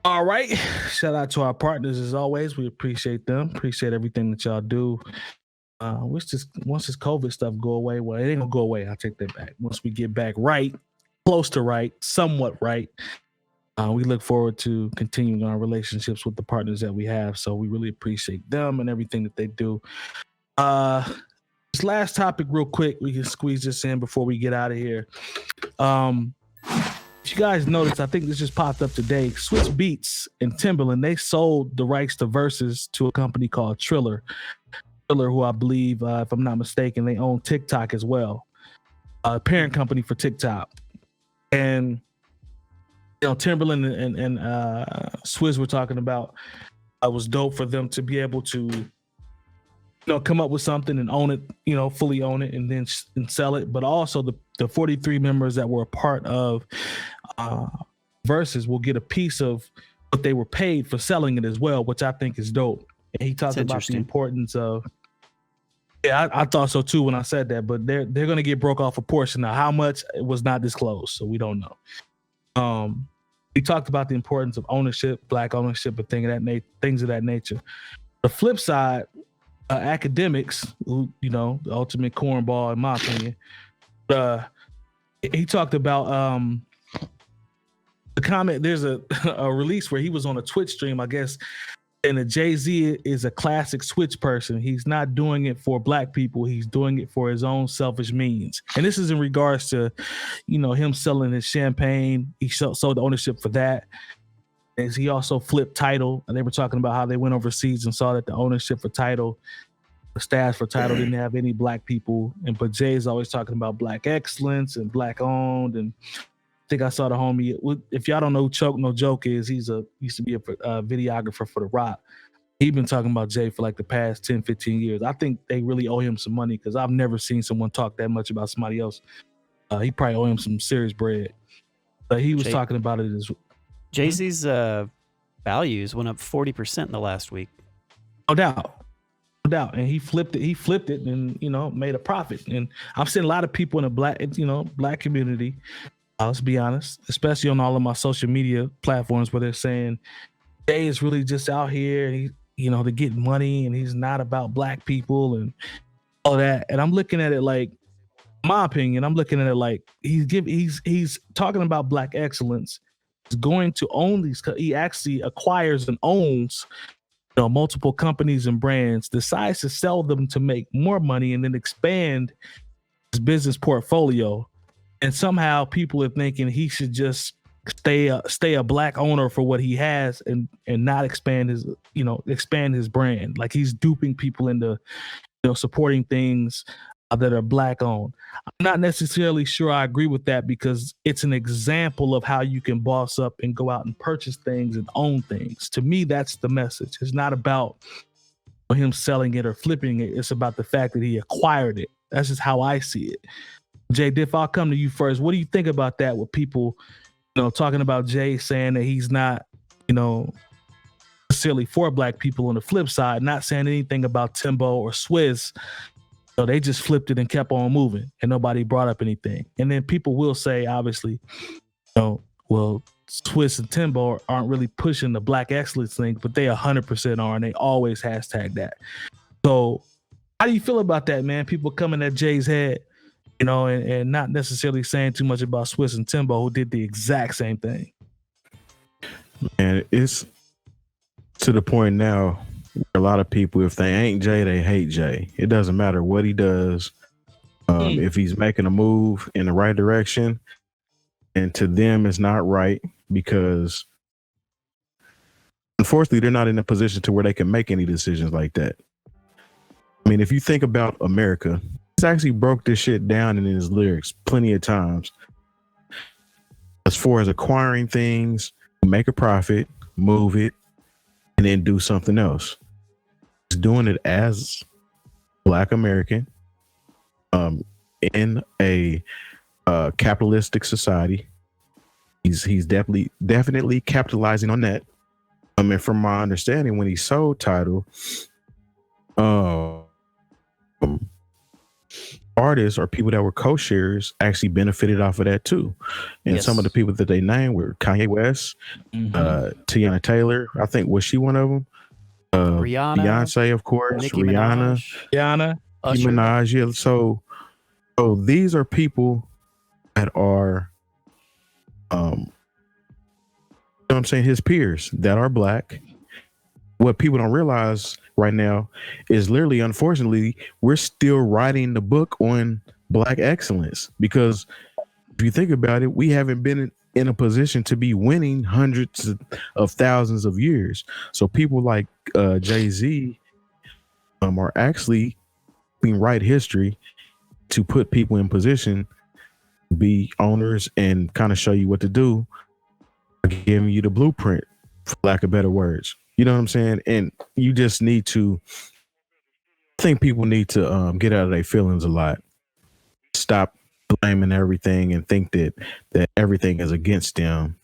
All right. Shout out to our partners as always. We appreciate them. Appreciate everything that y'all do. Once this COVID stuff go away, well, it ain't gonna go away. I'll take that back. Once we get back right, close to right, somewhat right, we look forward to continuing our relationships with the partners that we have. So we really appreciate them and everything that they do. This last topic, real quick, we can squeeze this in before we get out of here. If you guys noticed, I think this just popped up today. Switch Beatz and Timbaland, they sold the rights to Versus to a company called Triller. Triller, who I believe, if I'm not mistaken, they own TikTok as well. Parent company for TikTok. And, Timbaland and Swizz were talking about it was dope for them to be able to, come up with something and own it, fully own it and then and sell it. But also the 43 members that were a part of Versus will get a piece of what they were paid for selling it as well, which I think is dope. And he talked about the importance of, I thought so too when I said that, but they're going to get broke off a portion. Now, how much it was not disclosed, so we don't know. He talked about the importance of ownership, black ownership, and things of that nature. The flip side, Akademics, who, the ultimate cornball in my opinion, he talked about the comment. There's a release where he was on a Twitch stream, I guess, and the Jay-Z is a classic Switch person. He's not doing it for black people. He's doing it for his own selfish means. And this is in regards to, him selling his champagne. He sold the ownership for that. And he also flipped Tidal. And they were talking about how they went overseas and saw that the ownership for Tidal, the staff for Tidal didn't have any black people. But Jay's always talking about black excellence and black owned. And I think I saw the homie. If y'all don't know who Choke No Joke is, used to be a videographer for The Rock. He's been talking about Jay for like the past 10, 15 years. I think they really owe him some money because I've never seen someone talk that much about somebody else. He probably owe him some serious bread. But he was talking about it as Jay-Z's values went up 40% in the last week. No doubt. And he flipped it and, made a profit. And I'm seeing a lot of people in the black community, let's be honest, especially on all of my social media platforms where they're saying Jay is really just out here and to get money and he's not about black people and all that. And I'm looking at it like, my opinion, he's talking about black excellence. He's going to own these. He actually acquires and owns multiple companies and brands, decides to sell them to make more money and then expand his business portfolio. And somehow people are thinking he should just stay a black owner for what he has and not expand his brand. Like he's duping people into supporting things that are black owned. I'm not necessarily sure I agree with that, because it's an example of how you can boss up and go out and purchase things and own things. To me, that's the message. It's not about him selling it or flipping it. It's about the fact that he acquired it. That's just how I see it. Jay Diff, I'll come to you first. What do you think about that with people, talking about Jay saying that he's not, necessarily for black people, on the flip side, not saying anything about Timbo or Swizz? So they just flipped it and kept on moving and nobody brought up anything. And then people will say, obviously, well, Swizz and Timbo aren't really pushing the black excellence thing, but they 100% are, and they always hashtag that. So how do you feel about that, man? People coming at Jay's head, and not necessarily saying too much about Swizz and Timbo, who did the exact same thing. And it's to the point now, a lot of people, if they ain't Jay, they hate Jay. It doesn't matter what he does. If he's making a move in the right direction, and to them it's not right, because unfortunately they're not in a position to where they can make any decisions like that. I mean, if you think about America, he's actually broke this shit down in his lyrics plenty of times. As far as acquiring things, make a profit, move it, and then do something else. He's doing it as Black American in a capitalistic society. He's definitely capitalizing on that. And from my understanding, when he sold Tidal, artists or people that were co-sharers actually benefited off of that too. And Yes. some of the people that they named were Kanye West, Tiana Taylor, I think, was she one of them? Rihanna, Beyonce, of course, Nicki Rihanna, Rihanna, Nicki Minaj. Yeah. So these are people that are, you know what I'm saying, his peers that are Black. What people don't realize right now is literally, unfortunately, we're still writing the book on Black excellence, because if you think about it, we haven't been in a position to be winning hundreds of thousands of years. So people like Jay-Z are actually being write history to put people in position to be owners and kind of show you what to do, giving you the blueprint, for lack of better words. You know what I'm saying? And you just need to, I think people need to get out of their feelings a lot. Stop blaming everything and think that everything is against them.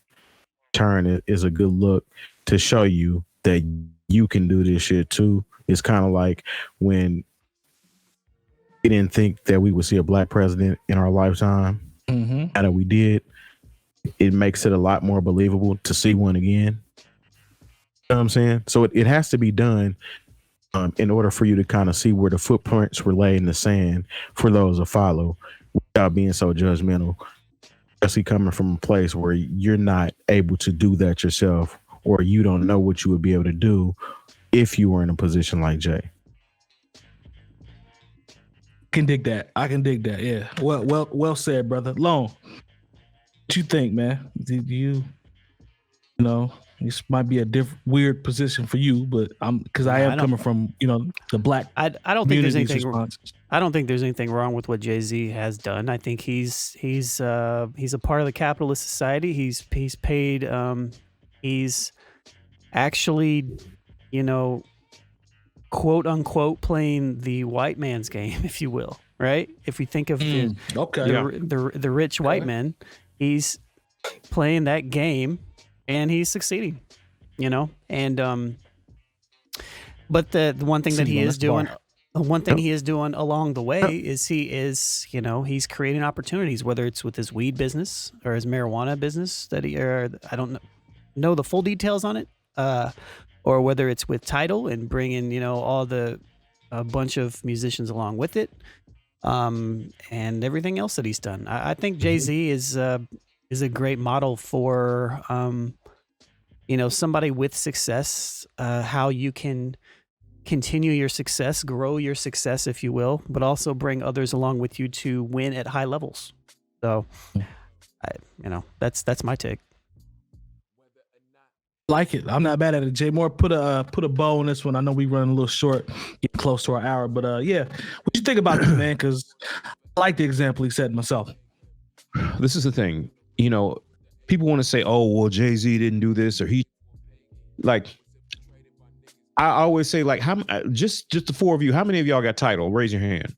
Turn is a good look to show you that you can do this shit too. It's kind of like when we didn't think that we would see a Black president in our lifetime. Now that we did, it makes it a lot more believable to see one again. You know what I'm saying? So it has to be done in order for you to kind of see where the footprints were laid in the sand for those to follow, without being so judgmental, especially coming from a place where you're not able to do that yourself, or you don't know what you would be able to do if you were in a position like Jay. I can dig that. Yeah. Well said, brother. Lone, what you think, man? Did you know, this might be a weird position for you, but because I am coming from, the Black. I don't think there's anything. responses. I don't think there's anything wrong with what Jay-Z has done. I think he's a part of the capitalist society. He's paid. He's actually, quote unquote, playing the white man's game, if you will, right? If we think of the rich white men, he's playing that game and he's succeeding, and but the one thing that he is doing. One thing he is doing along the way is he's creating opportunities, whether it's with his weed business or his marijuana business I don't know the full details on it, or whether it's with Tidal and bringing, all a bunch of musicians along with it, and everything else that he's done. I think Jay-Z is a great model for, somebody with success, how you can continue your success, grow your success, if you will, but also bring others along with you to win at high levels. So, that's my take. Like it. I'm not bad at it. Jay Moore, put a bow on this one. I know we running a little short, getting close to our hour, but yeah. What you think about this, man? Because I like the example he said myself. This is the thing. People want to say, "Oh, well, Jay-Z didn't do this," or he. Like, I always say, like, how just the four of you. How many of y'all got Tidal? Raise your hand.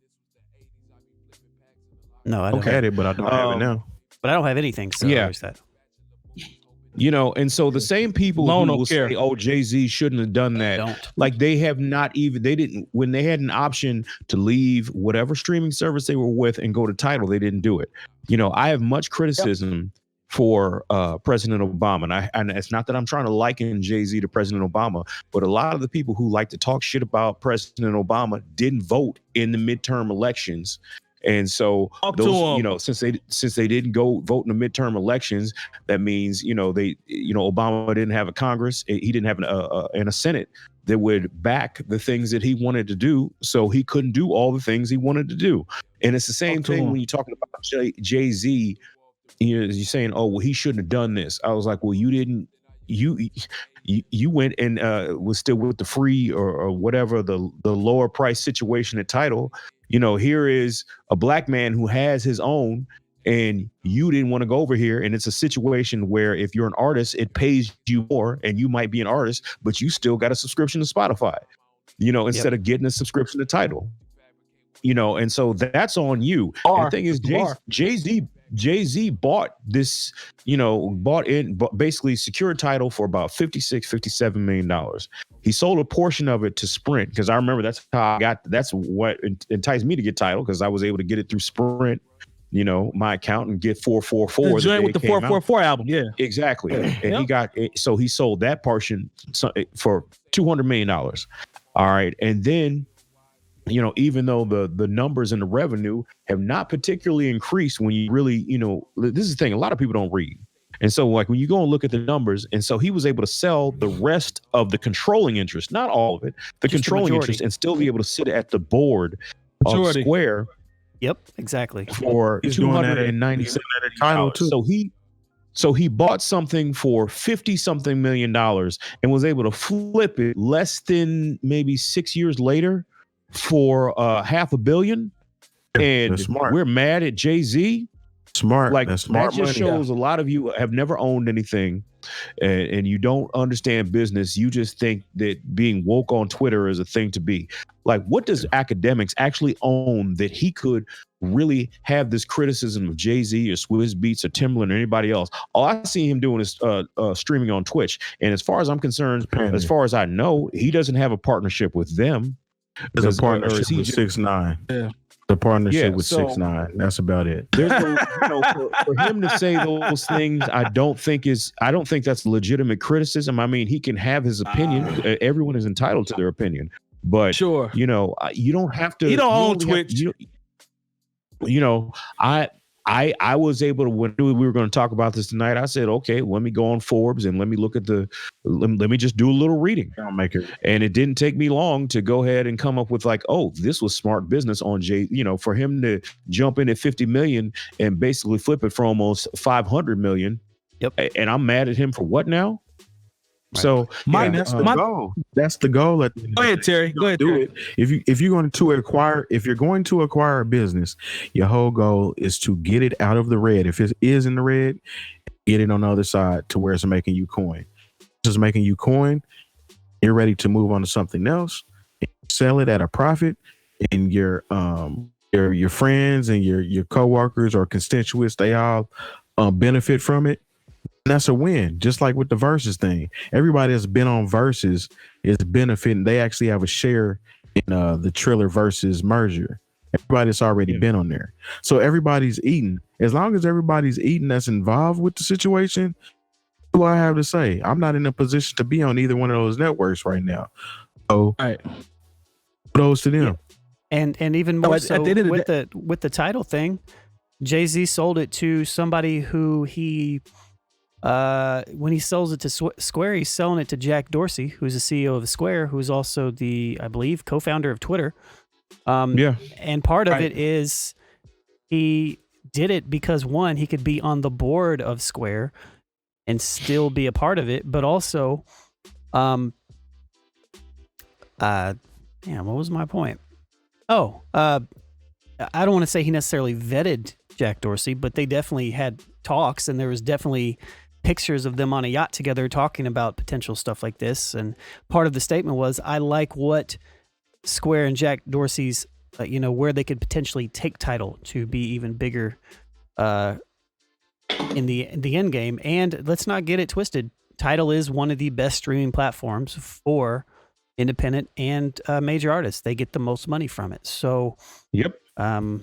No, I don't had it, but I don't have it now. But I don't have anything. So yeah. There's that. And so the same people who will say, "Oh, Jay-Z shouldn't have done that," like they didn't when they had an option to leave whatever streaming service they were with and go to Tidal, they didn't do it. I have much criticism for President Obama, and it's not that I'm trying to liken Jay-Z to President Obama, but a lot of the people who like to talk shit about President Obama didn't vote in the midterm elections. And so those, since they didn't go vote in the midterm elections, that means, Obama didn't have a Congress. He didn't have a Senate that would back the things that he wanted to do. So he couldn't do all the things he wanted to do. And it's the same thing when you're talking about Jay-Z, you're saying, "Oh, well, he shouldn't have done this." I was like, well, you didn't, you went and was still with the free or whatever, the lower price situation at Tidal. Here is a black man who has his own, and you didn't want to go over here. And it's a situation where if you're an artist, it pays you more, and you might be an artist, but you still got a subscription to Spotify, instead of getting a subscription to Tidal, and so that's on you. And the thing is, Jay-Z bought this, basically secured Tidal for about $57 million. He sold a portion of it to Sprint, because I remember that's what enticed me to get Tidal, because I was able to get it through Sprint, my account, and get 444. The joint with the 444 album, yeah. Exactly. And he sold that portion for $200 million. All right. And then, even though the numbers and the revenue have not particularly increased, when you really, this is the thing, a lot of people don't read. And so, like, when you go and look at the numbers, and so he was able to sell the rest of the controlling interest, not all of it, the controlling interest, and still be able to sit at the board of Square. Yep, exactly. For $297. So he bought something for $50-something million and was able to flip it less than maybe 6 years later for $500 million. And we're mad at Jay-Z. Smart. Like, that's smart. That just shows a lot of you have never owned anything, and you don't understand business. You just think that being woke on Twitter is a thing to be. Like, what does Akademics actually own that he could really have this criticism of Jay-Z or Swizz Beatz or Timbaland or anybody else? All I see him doing is streaming on Twitch. And as far as I'm concerned, as far as I know, he doesn't have a partnership with them. There's a partnership with 6ix9ine. Yeah. The partnership with 6ix9ine. That's about it. There's for him to say those things, I don't think that's legitimate criticism. I mean, he can have his opinion. Everyone is entitled to their opinion, but sure, you don't have to. He don't own Twitch. I was able to, when we were going to talk about this tonight, I said, okay, let me go on Forbes and let me look at let me just do a little reading. I'll make it. And it didn't take me long to go ahead and come up with, like, oh, this was smart business on Jay, for him to jump in at 50 million and basically flip it for almost 500 million. Yep. And I'm mad at him for what now? Right. So that's the goal. That's the goal. Go ahead, Terry. Go ahead, Terry. If you're going to acquire a business, your whole goal is to get it out of the red. If it is in the red, get it on the other side to where it's making you coin. It's making you coin. You're ready to move on to something else. Sell it at a profit, and your friends and your coworkers or constituents, they all benefit from it. And that's a win. Just like with the Versus thing, everybody that's been on Versus is benefiting. They actually have a share in the Triller Versus merger. Everybody that's already been on there, so everybody's eating. As long as everybody's eating that's involved with the situation, what do I have to say? I'm not in a position to be on either one of those networks right now. So, kudos to them. And even more so with the Tidal thing, Jay-Z sold it to somebody who when he sells it to Square, he's selling it to Jack Dorsey, who's the CEO of Square, who's also the, I believe, co-founder of Twitter. And part of it is did it because one, he could be on the board of Square and still be a part of it, but also, what was my point? Oh, I don't want to say he necessarily vetted Jack Dorsey, but they definitely had talks, and there was definitely pictures of them on a yacht together talking about potential stuff like this. And part of the statement was, I like what Square and Jack Dorsey's, where they could potentially take Tidal to be even bigger in the end game. And let's not get it twisted. Tidal is one of the best streaming platforms for independent and major artists. They get the most money from it. So, yep. I'm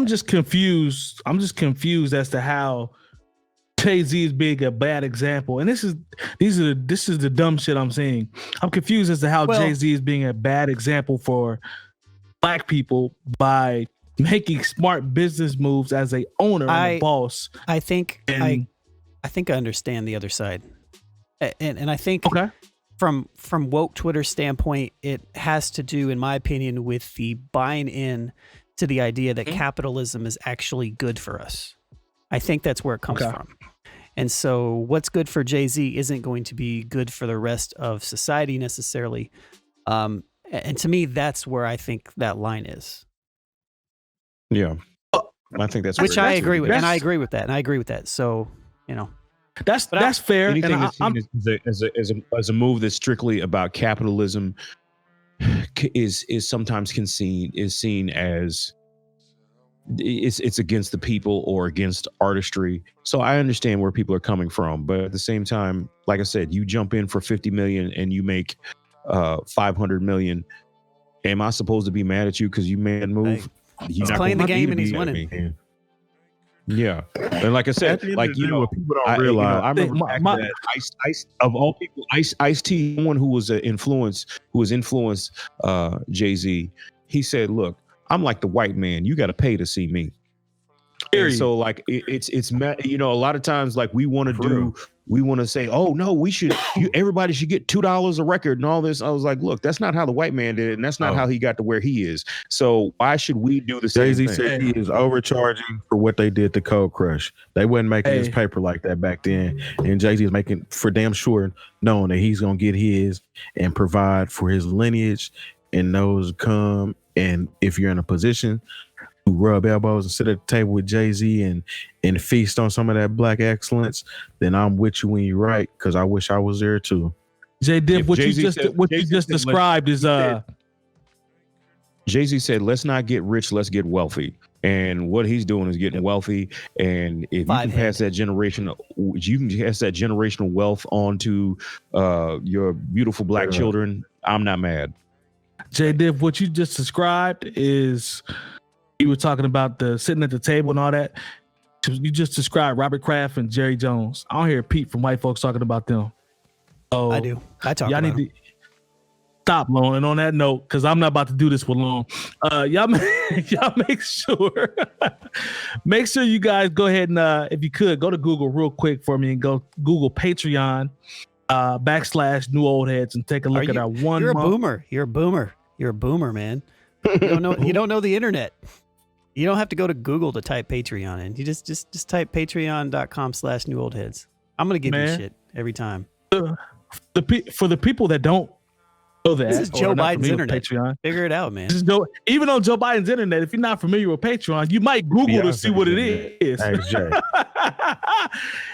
just confused. I'm just confused as to how Jay-Z is being a bad example. And this is the dumb shit I'm saying. I'm confused as to how Jay-Z is being a bad example for Black people by making smart business moves as a owner and a boss. I think I understand the other side. And I think from woke Twitter standpoint, it has to do, in my opinion, with the buying in to the idea that capitalism is actually good for us. I think that's where it comes from. And so what's good for Jay-Z isn't going to be good for the rest of society necessarily. And to me, that's where I think that line is. Yeah. I think that's which I agree with. And I agree with that. And I agree with that. So, that's fair. Anything that's seen as a move that's strictly about capitalism is sometimes seen as it's against the people or against artistry. So I understand where people are coming from, but at the same time, like I said, you jump in for 50 million and you make 500 million. Am I supposed to be mad at you because you made a move? He's playing the game and he's winning. Yeah, and like I said, like people don't realize. I remember that Ice of all people, Ice-T, someone who was influenced Jay-Z. He said, "Look, I'm like the white man. You got to pay to see me." And so like it's a lot of times like we want to say, oh no, everybody should get $2 a record and all this. I was like, look, that's not how the white man did it, and that's not how he got to where he is. So why should we do the same thing? Jay-Z said he is overcharging for what they did to Cold Crush. They wasn't making his paper like that back then, and Jay-Z is making for damn sure knowing that he's gonna get his and provide for his lineage and those come. And if you're in a position to rub elbows and sit at the table with Jay-Z and feast on some of that Black excellence, then I'm with you when you're right, because I wish I was there too. Jay Diff, what you just described is Jay-Z said, let's not get rich, let's get wealthy. And what he's doing is getting wealthy. And if you can pass that generational wealth on to your beautiful Black children, I'm not mad. Jay Diff, what you just described is, you were talking about the sitting at the table and all that. You just described Robert Kraft and Jerry Jones. I don't hear Pete from white folks talking about them. Oh, I do. I talk y'all about need to stop, Lone. And on that note, because I'm not about to do this with Lone, y'all make sure you guys go ahead and if you could go to Google real quick for me and go Google Patreon / New Old Heads and take a look at our 1 You're month. a boomer. You're a boomer, man. You don't know the internet. You don't have to go to Google to type Patreon in. You just type patreon.com/New Old Heads. I'm gonna give you shit every time. For the people that don't know that, this is Joe Biden's internet. Patreon. Figure it out, man. Even on Joe Biden's internet, if you're not familiar with Patreon, you might Google to see what it is. Hey, Jay.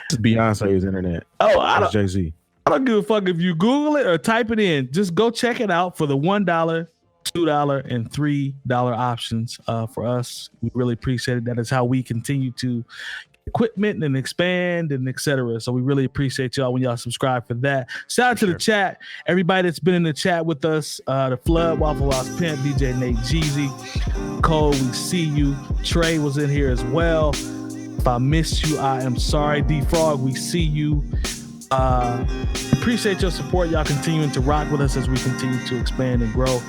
It's Beyonce's internet. Oh, I don't, Jay-Z. I don't give a fuck if you Google it or type it in. Just go check it out for the $1, $2, and $3 options for us. We really appreciate it. That is how we continue to equipment and expand and etc. So we really appreciate y'all when y'all subscribe for that. Shout out to the chat, everybody that's been in the chat with us. The Flood, Waffle House Pimp, DJ Nate Jeezy, Cole, we see you. Trey was in here as well. If I missed you, I am sorry. D Frog, we see you. Appreciate your support. Y'all continuing to rock with us as we continue to expand and grow.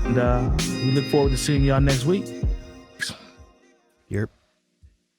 And we look forward to seeing y'all next week. Yep.